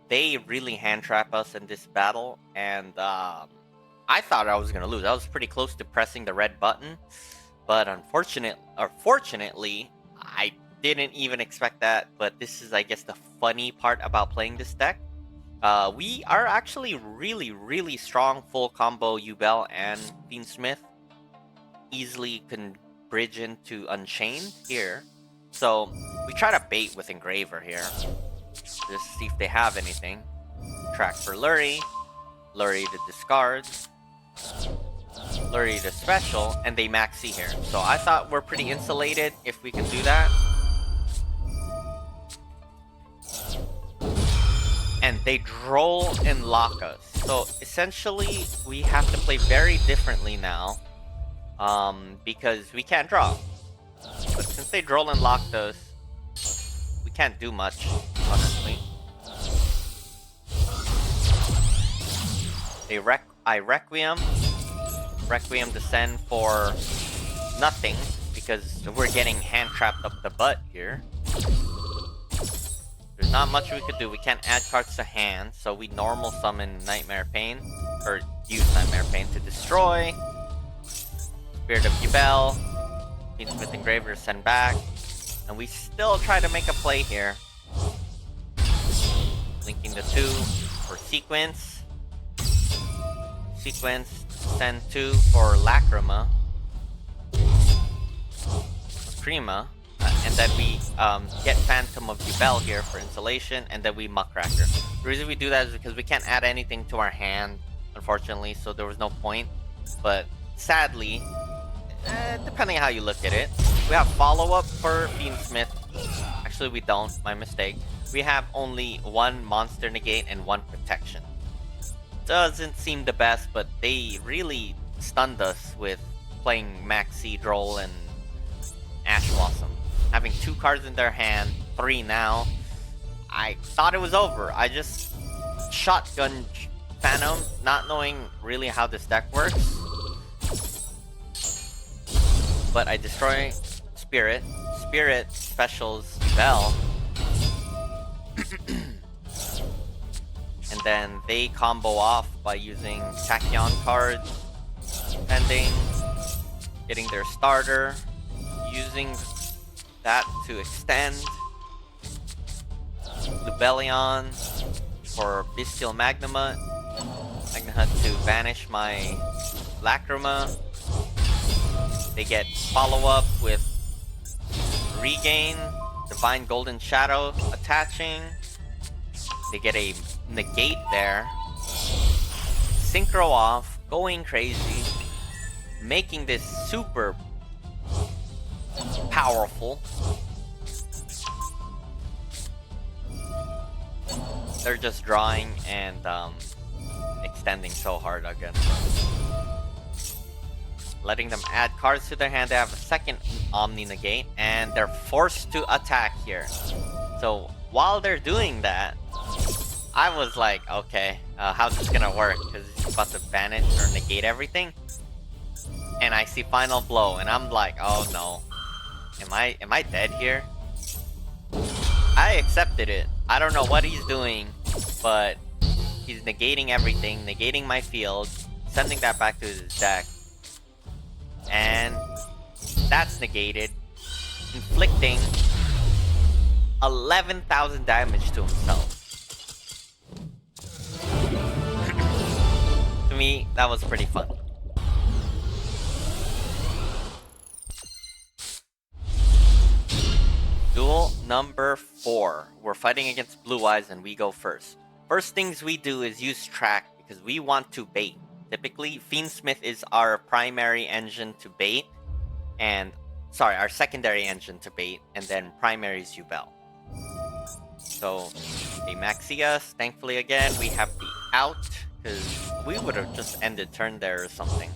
they really hand trap us in this battle, and I thought I was gonna lose. I was pretty close to pressing the red button, but fortunately, I didn't even expect that. But this is, I guess, the funny part about playing this deck. We are actually really strong full combo Yubel and Fiendsmith. Easily can bridge into Unchained here. So we try to bait with Engraver here. Just see if they have anything. Track for Lurie. Lurie to discard. Lurie to special. And they maxi here. So I thought we're pretty insulated if we can do that. And they droll and lock us. So essentially, we have to play very differently now. Because we can't draw. But since they droll and locked us, we can't do much, honestly. I Requiem Descend for nothing, because we're getting hand trapped up the butt here. There's not much we could do. We can't add cards to hand, so we normal summon Nightmare Pain, or use Nightmare Pain to destroy. Spirit of Yubel, Fiendsmith Engraver send back, and we still try to make a play here. Linking the 2 for Sequence. Sequence, send 2 for Lacrima. Lacrima. And then we get Phantom of Yubel here for insulation, and then we Muckracker. The reason we do that is because we can't add anything to our hand, unfortunately, so there was no point. But sadly, depending on how you look at it, we have follow-up for Fiendsmith. Actually, we don't. My mistake. We have only 1 monster negate and 1 protection. Doesn't seem the best, but they really stunned us with playing Maxi, Droll, and Ash Blossom. Having 2 cards in their hand, 3 now. I thought it was over. I just shotgun Phantom, not knowing really how this deck works. But I destroy Spirit. Spirit specials Yubel. And then they combo off by using Tachyon cards, pending, getting their starter, using that to extend. Lubellion for Bestial Magnamut. Magnamut to banish my Lacrima. They get follow-up with Regain, Divine Golden Shadow attaching. They get a negate there. Synchro off, going crazy, making this super powerful. They're just drawing and extending so hard against us. letting them add cards to their hand. They have a second Omni Negate, and they're forced to attack here. So while they're doing that, I was like, okay, how's this gonna work? Because it's about to banish or negate everything. And I see Final Blow, and I'm like, oh no. Am I dead here? I accepted it. I don't know what he's doing, but he's negating everything, negating my field, sending that back to his deck. And that's negated, inflicting 11,000 damage to himself. To me, that was pretty fun. Duel number 4. We're fighting against Blue Eyes and we go first. First things we do is use track because we want to bait. Typically, Fiendsmith is our primary engine to bait, and our secondary engine to bait, and then primary is Yubel. So they maxi us. Thankfully, again, we have the out because we would have just ended turn there or something.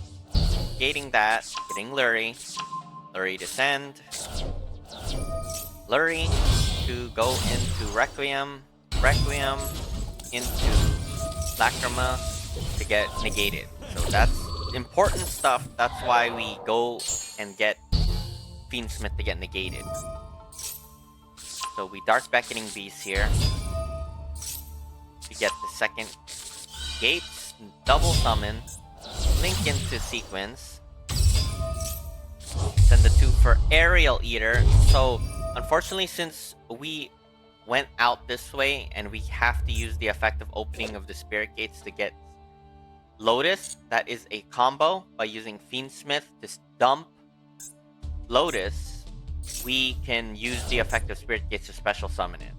Gating that, getting Lurie to send, Lurie to go into Requiem into Lacrima to get negated. So that's important stuff. That's why we go and get Fiendsmith to get negated. So we Dark Beckoning Beast here to get the second Gates, double summon, link into sequence, send the 2 for Aerial Eater. So unfortunately, since we went out this way and we have to use the effect of opening of the Spirit Gates to get Lotus, that is a combo. By using Fiendsmith to dump Lotus, we can use the effect of Spirit Gates to special summon it.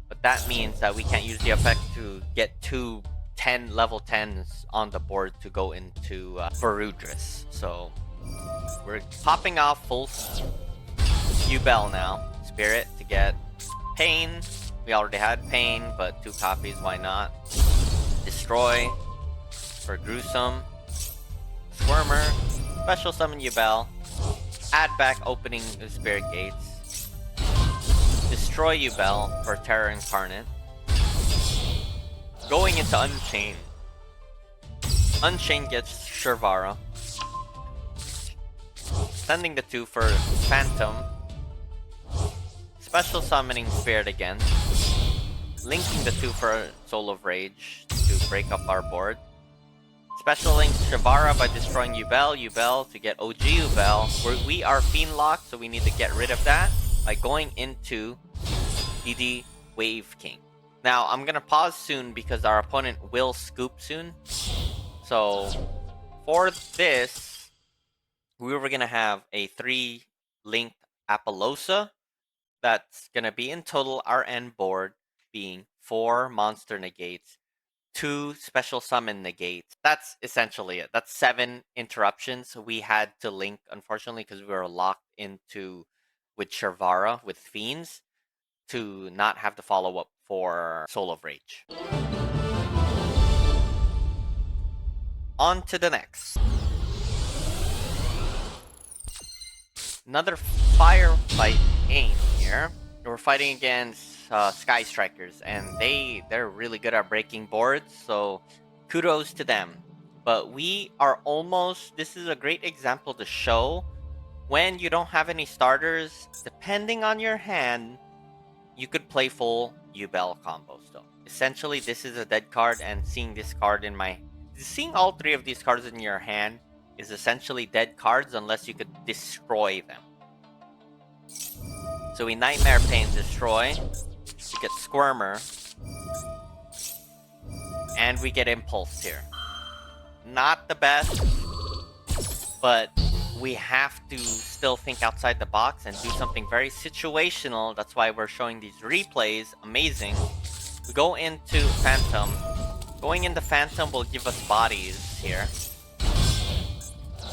But that means that we can't use the effect to get 2 level 10s on the board to go into Beatrice. So we're popping off full Yubel now. Spirit to get Pain. We already had Pain, but 2 copies, why not? Destroy for Gruesome. Squirmer. Special summon Yubel. Add back opening of Spirit Gates. Destroy Yubel for Terror Incarnate. Going into Unchained. Unchained gets Shervara. Sending the 2 for Phantom. Special summoning Spirit again. Linking the 2 for Soul of Rage to break up our board. Special link Shervara by destroying Yubel to get OG Yubel. We are Fiend locked, so we need to get rid of that by going into DD Wave King. Now, I'm gonna pause soon because our opponent will scoop soon. So, for this, we were gonna have a 3-link Apollosa. That's gonna be in total our end board being 4 monster negates, 2 special summon negates. That's essentially it. That's 7 interruptions we had to link, unfortunately, because we were locked into with Shervara with Fiends to not have to follow up for Soul of Rage. On to the next. Another firefight aim here. We're fighting against Sky Strikers, and they're really good at breaking boards, so kudos to them. But we are almost, this is a great example to show when you don't have any starters, depending on your hand, you could play full Yubel combo still. Essentially, this is a dead card, and seeing this card in my... Seeing all 3 of these cards in your hand is essentially dead cards unless you could destroy them. So we Nightmare Pain Destroy, we get Squirmer, and we get Impulse here. Not the best, but we have to still think outside the box and do something very situational. That's why we're showing these replays. Amazing. We go into Phantom. Going into Phantom will give us bodies here.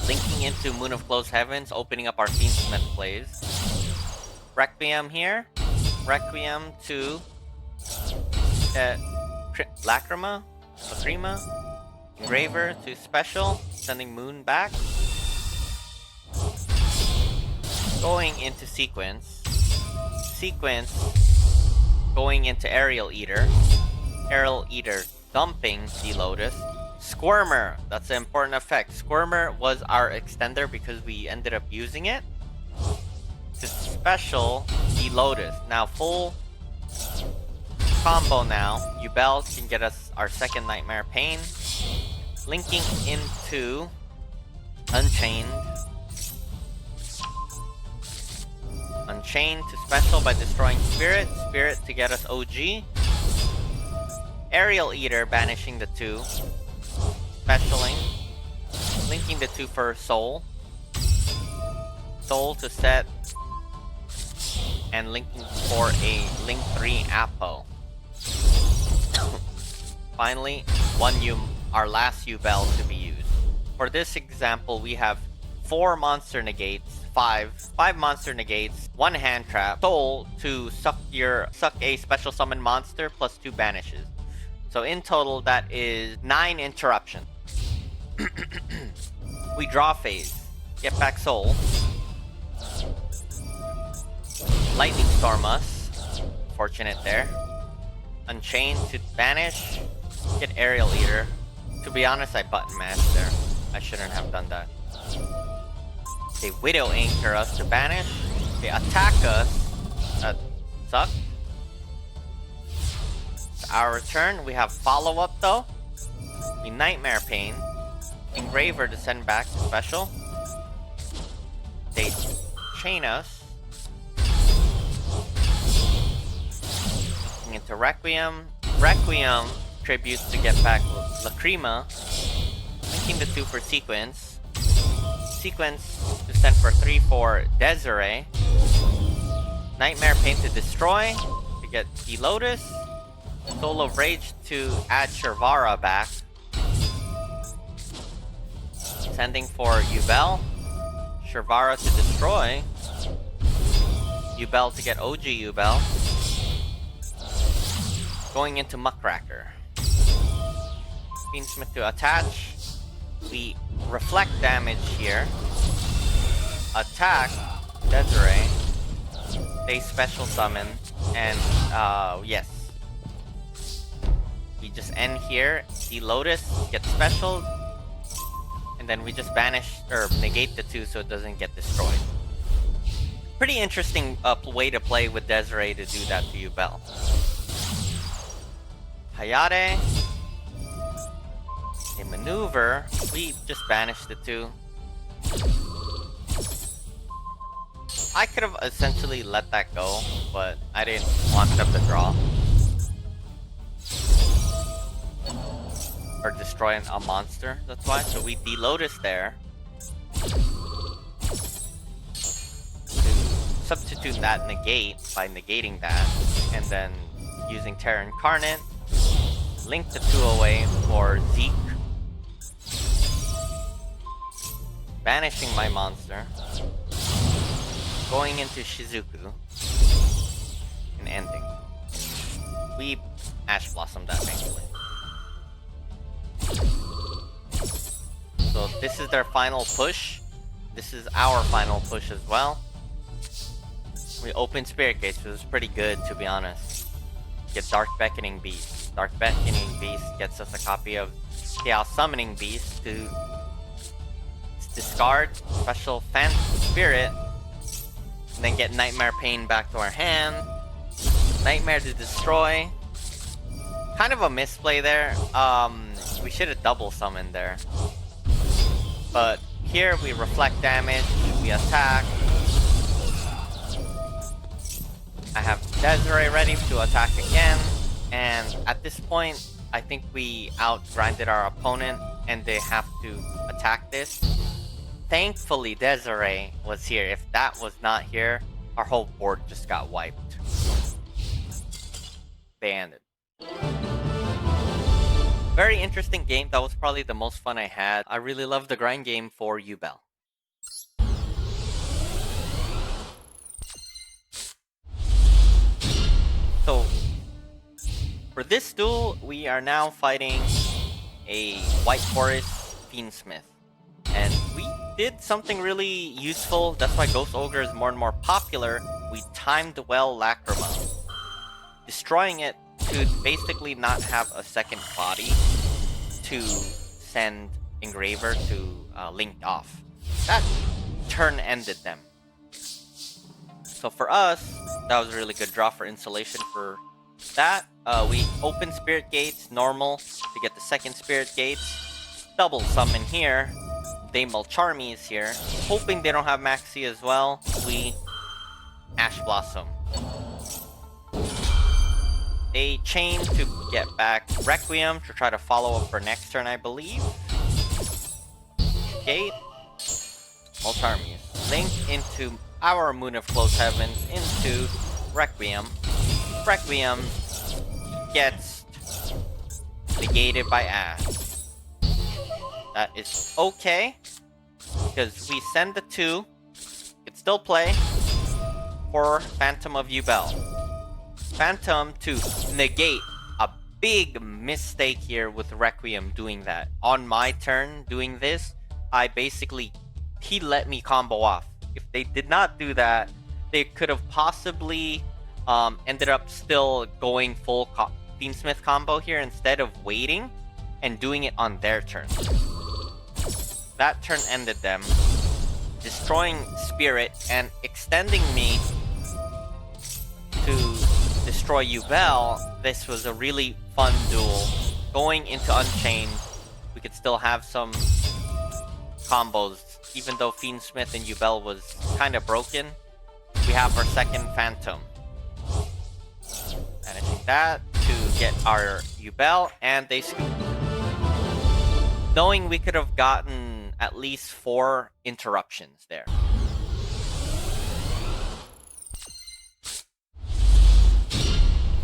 Linking into Moon of Closed Heavens, opening up our Fiendsmith plays. Requiem here. Requiem to Lacrima. Engraver to special. Sending Moon back. Going into Sequence. Sequence. Going into Aerial Eater. Aerial Eater dumping the Lotus. Squirmer, that's an important effect. Squirmer was our extender because we ended up using it to special the Lotus. Now full combo now. Yubel can get us our second Nightmare Pain. Linking into Unchained. Unchained to special by destroying Spirit. Spirit to get us OG. Aerial Eater banishing the 2. Specialing. Linking the 2 for Soul. Soul to set. And linking for a Link 3 Apo. Finally, our last Yubel to be used. For this example, we have 4 monster negates, 5 monster negates, 1 hand trap, Soul to suck a special summon monster plus 2 banishes. So in total, that is 9 interruptions. We draw phase. Get back Soul. Lightning Storm us. Fortunate there. Unchained to banish. Get Aerial Eater. To be honest, I button mashed there. I shouldn't have done that. They Widow Anchor us to banish. They attack us. That sucked. Our turn, we have follow-up though. We Nightmare Pain. Engraver to send back to special. They chain us. Looking into Requiem. Requiem tributes to get back Lacrima. Linking the 2 for Sequence. Sequence to send for 3 for Desiree. Nightmare Pain to destroy. To get the Lotus. Soul of Rage to add Shervara back. Sending for Yubel. Shervara to destroy. Yubel to get OG Yubel. Going into Muckracker. Fiendsmith to attach. We reflect damage here. Attack Desiree. They special summon. And yes. We just end here. The Lotus gets special. And then we just banish or negate the 2 so it doesn't get destroyed. Pretty interesting way to play with Desiree to do that to Yubel. Hayate. A maneuver. We just banish the 2. I could have essentially let that go, but I didn't want them to draw. Or destroy a monster, that's why. So we de-Lotus there. To substitute that negate by negating that. And then using Terra Incarnate. Link the 2 away for Zeke. Banishing my monster. Going into Shizuku. And ending. We Ash Blossom that thankfully. So this is their final push. This is our final push as well. We open Spirit Gates, which was pretty good to be honest. Get Dark Beckoning Beast. Dark Beckoning Beast gets us a copy of Chaos Summoning Beast to discard special Phantom Spirit. And then get Nightmare Pain back to our hand. Nightmare to destroy. Kind of a misplay there. We should have double summoned there. But here we reflect damage, we attack. I have Desiree ready to attack again. And at this point, I think we outgrinded our opponent and they have to attack this. Thankfully, Desiree was here. If that was not here, our whole board just got wiped. They ended. Very interesting game. That was probably the most fun I had. I really love the grind game for Yubel. So, for this duel, we are now fighting a White Horus Fiendsmith. did something really useful. That's why Ghost Ogre is more and more popular. We time Duel Lacrima, destroying it to basically not have a second body to send Engraver to link off. That turn ended them. So for us, that was a really good draw for insulation for that. We open Spirit Gates, normal, to get the second Spirit Gates. Double summon here. Daemel Charmy is here. Hoping they don't have Maxi as well, we Ash Blossom. They chain to get back Requiem to try to follow up for next turn, I believe. Gate. Molcharmies. Link into our Moon of Close Heavens into Requiem. Requiem gets negated by Ash. That is okay, because we send the 2. Could still play for Phantom of Yubel. Phantom to negate a big mistake here with Requiem doing that. On my turn doing this, he let me combo off. If they did not do that, they could have possibly ended up still going full Fiendsmith combo here instead of waiting and doing it on their turn. That turn ended them, destroying Spirit and extending me to destroy Yubel. This was a really fun duel. Going into Unchained, we could still have some combos, even though Fiendsmith and Yubel was kind of broken. We have our second Phantom. Managing that to get our Yubel, and they scoop. Knowing we could have gotten at least 4 interruptions there.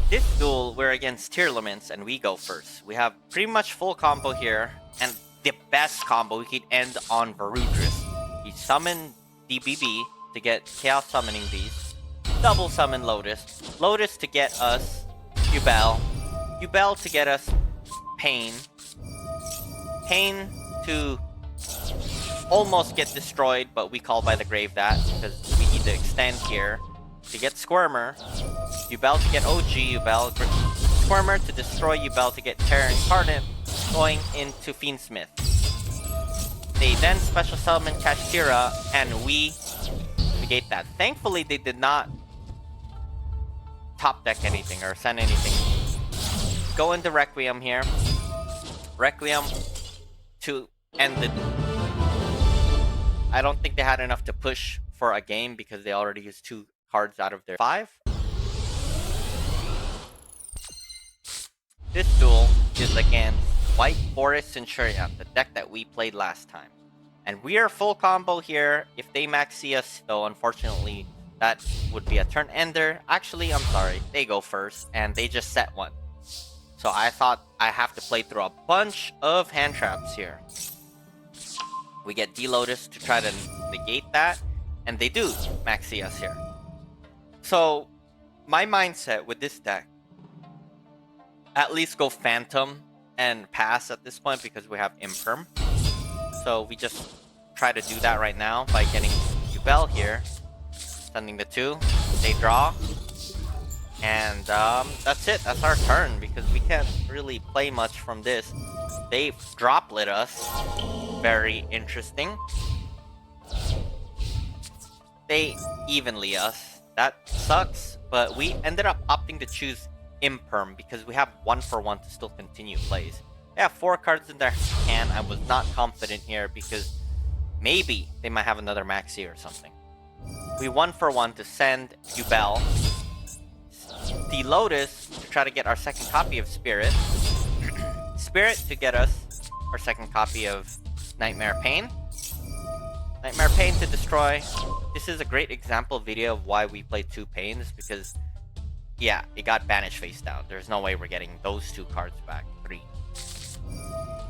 This duel, we're against Tearlaments, and we go first. We have pretty much full combo here, and the best combo we could end on Beatrice. We summon DBB to get Chaos Summoning Beast, double summon Lotus, Lotus to get us Yubel, Yubel to get us Pain, Pain to almost get destroyed, but we call by the grave that, because we need to extend here to get Squirmer, Yubel to get OG, Yubel, Squirmer to destroy Yubel to get Terra Incarnate, going into Fiendsmith. They then special summon Kashtira, and we negate that. Thankfully, they did not top deck anything or send anything. Go into Requiem here. Requiem to end the... I don't think they had enough to push for a game because they already used 2 cards out of their 5. This duel is against White Horus Centurion, the deck that we played last time. And we are full combo here. If they maxi us, though, unfortunately, that would be a turn ender. Actually, I'm sorry. They go first, and they just set 1. So I thought I have to play through a bunch of hand traps here. We get D-Lotus to try to negate that, and they do maxi us here. So, my mindset with this deck, at least go Phantom and pass at this point because we have Imperm. So we just try to do that right now by getting Yubel here, sending the 2, they draw, and that's it. That's our turn because we can't really play much from this. They droplet us. Very interesting. They evenly us. That sucks, but we ended up opting to choose Imperm because we have 1-for-1 to still continue plays. They have 4 cards in their hand. I was not confident here because maybe they might have another Maxi or something. We 1-for-1 to send Yubel, the Lotus to try to get our second copy of Spirit, Spirit to get us our second copy of Nightmare Pain, Nightmare Pain to destroy. This is a great example video of why we play 2 Pains because, yeah, it got banished face down. There's no way we're getting those 2 cards back. 3.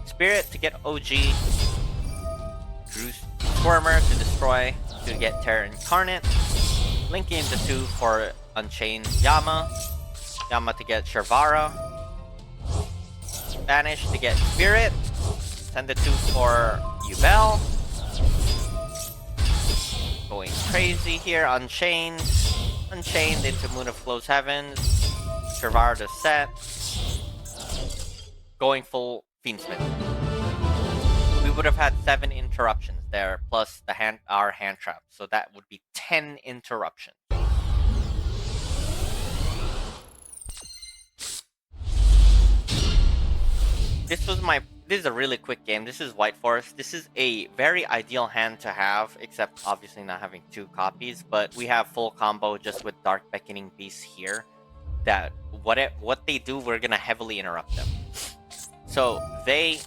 Spirit to get OG, Drew Squirmer to destroy to get Terra Incarnate, linking the 2 for Unchained Yama, Yama to get Sharvara, Banish to get Spirit, send the 2 for Yubel, Going crazy here. Unchained into Moon of Closed Heavens. Survivor the set. Going full Fiendsmith. We would have had 7 interruptions there, plus our hand trap. So that would be 10 interruptions. This is a really quick game. This is White Forest. This is a very ideal hand to have, except obviously not having 2 copies. But we have full combo just with Dark Beckoning Beasts here. That what they do, we're gonna heavily interrupt them. So they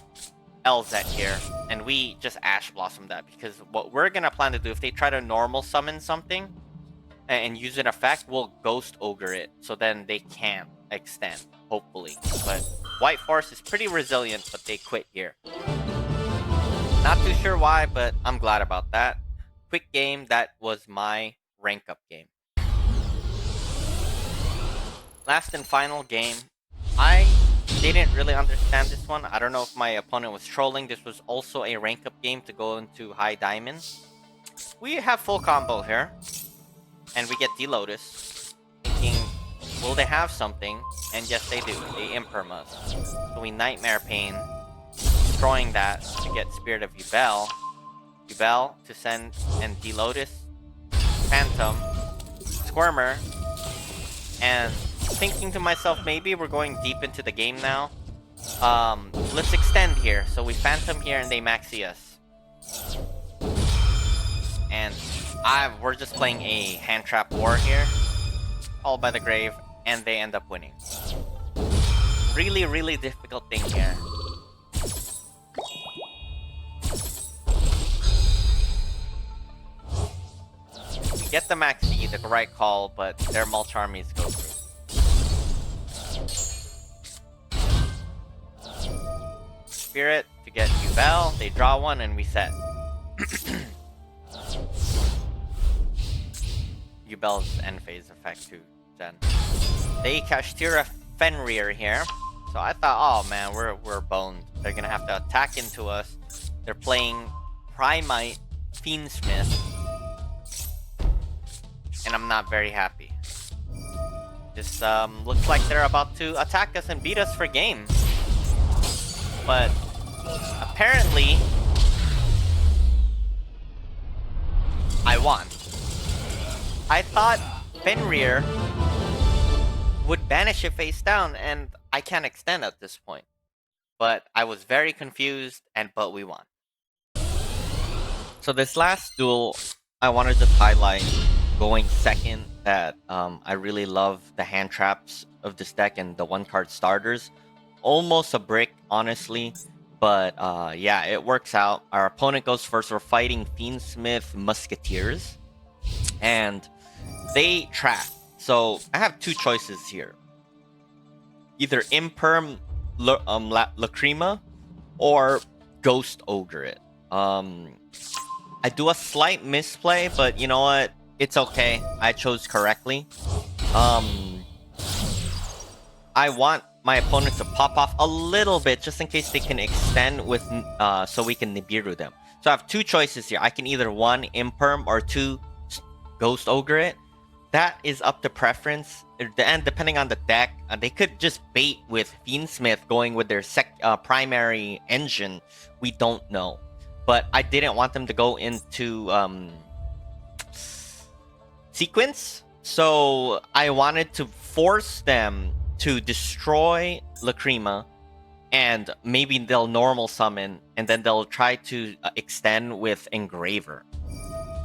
LZ here, and we just Ash Blossom that, because what we're gonna plan to do, if they try to normal summon something and use an effect, we'll Ghost Ogre it, so then they can't extend, hopefully. But White Forest is pretty resilient, but they quit here. Not too sure why, but I'm glad about that. Quick game, that was my rank up game. Last and final game. I didn't really understand this one. I don't know if my opponent was trolling. This was also a rank up game to go into high diamond. We have full combo here. And we get the Lotus. Thinking, will they have something? And yes, they do. They imperm us. So we Nightmare Pain, destroying that to get Spirit of Yubel. Yubel to send and Lotus, Phantom, Squirmer, and thinking to myself, maybe we're going deep into the game now. Let's extend here. So we Phantom here and they Maxi us. And we're just playing a hand trap war here. All by the grave. And they end up winning. Really, really difficult thing here. We get the Maxi, the right call, but their mulch armies go through. Spirit to get Yubel. They draw one and we set. Yubel's end phase effect too. Then they Kashtira Fenrir here. So I thought, oh man, we're boned. They're gonna have to attack into us. They're playing Primite Fiendsmith. And I'm not very happy. This looks like they're about to attack us and beat us for game. But apparently I won. I thought Fenrir would banish it face down, and I can't extend at this point. But I was very confused, but we won. So this last duel, I want to just highlight going second that I really love the hand traps of this deck and the 1-card starters. Almost a brick, honestly. But yeah, it works out. Our opponent goes first. We're fighting Fiendsmith Musketeers. And they trap. So I have 2 choices here. Either Imperm Lacrima or Ghost Ogre it. I do a slight misplay, but you know what? It's okay. I chose correctly. I want my opponent to pop off a little bit just in case they can extend with so we can Nibiru them. So I have 2 choices here. I can either 1 Imperm or 2 Ghost Ogre it. That is up to preference, and depending on the deck, they could just bait with Fiendsmith going with their primary engine. We don't know, but I didn't want them to go into sequence, so I wanted to force them to destroy Lacrima, and maybe they'll normal summon, and then they'll try to extend with Engraver.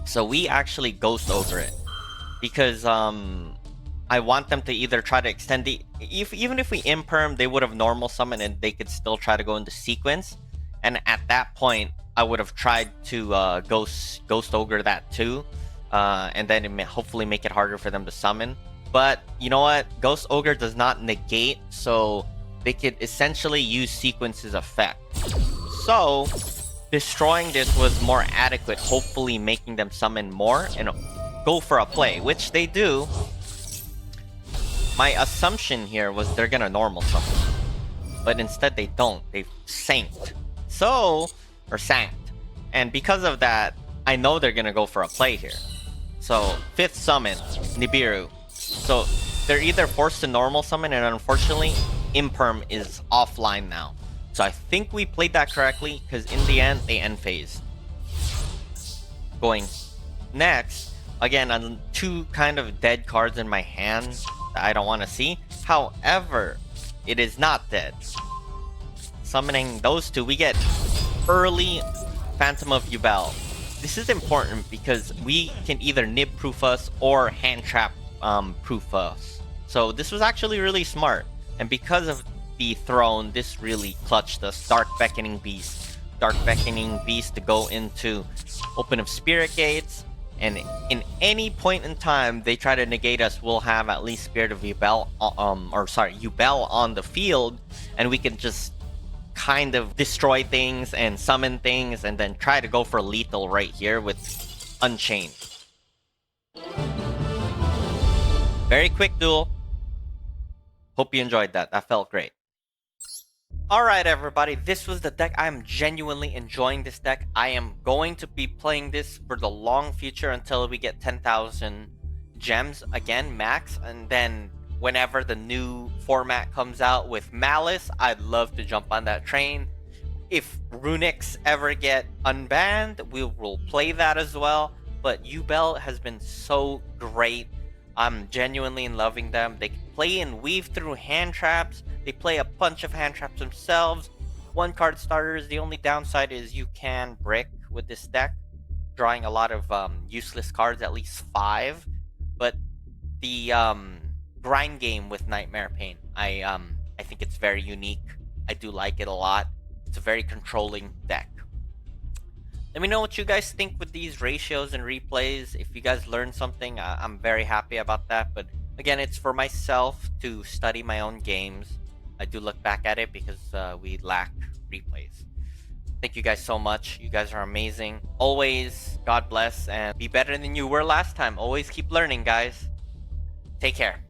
So we actually Ghost Ogre it. Because I want them to either try to extend even if we imperm, they would have normal summon and they could still try to go into sequence. And at that point, I would have tried to Ghost Ogre that too, and then it may hopefully make it harder for them to summon. But you know what? Ghost Ogre does not negate, so they could essentially use sequence's effect. So destroying this was more adequate, hopefully making them summon more and go for a play, which they do. My assumption here was they're gonna normal summon, but instead they don't. They sanked. Or sanked. And because of that, I know they're gonna go for a play here. So 5th summon, Nibiru. So they're either forced to normal summon, and unfortunately, Imperm is offline now. So I think we played that correctly, because in the end, they end phased. Going next, again, on 2 kind of dead cards in my hand that I don't want to see. However, it is not dead. Summoning those 2, we get early Phantom of Yubel. This is important because we can either nib proof us or hand trap proof us. So this was actually really smart. And because of the throne, this really clutched us. Dark Beckoning Beast. Dark Beckoning Beast to go into Open of Spirit Gates. And in any point in time they try to negate us, we'll have at least Spirit of Yubel, Yubel on the field. And we can just kind of destroy things and summon things and then try to go for lethal right here with Unchained. Very quick duel. Hope you enjoyed that. That felt great. Alright everybody, this was the deck. I am genuinely enjoying this deck. I am going to be playing this for the long future until we get 10,000 gems again, max. And then whenever the new format comes out with Malice, I'd love to jump on that train. If Runicks ever get unbanned, we will play that as well. But Yubel has been so great. I'm genuinely loving them. They can play and weave through hand traps. They play a bunch of hand traps themselves. 1-card starters. The only downside is you can brick with this deck, drawing a lot of useless cards, at least 5. But the grind game with Nightmare Pain, I think it's very unique. I do like it a lot. It's a very controlling deck. Let me know what you guys think with these ratios and replays. If you guys learned something, I'm very happy about that. But again, it's for myself to study my own games. I do look back at it because we lack replays. Thank you guys so much. You guys are amazing. Always, God bless, and be better than you were last time. Always keep learning, guys. Take care.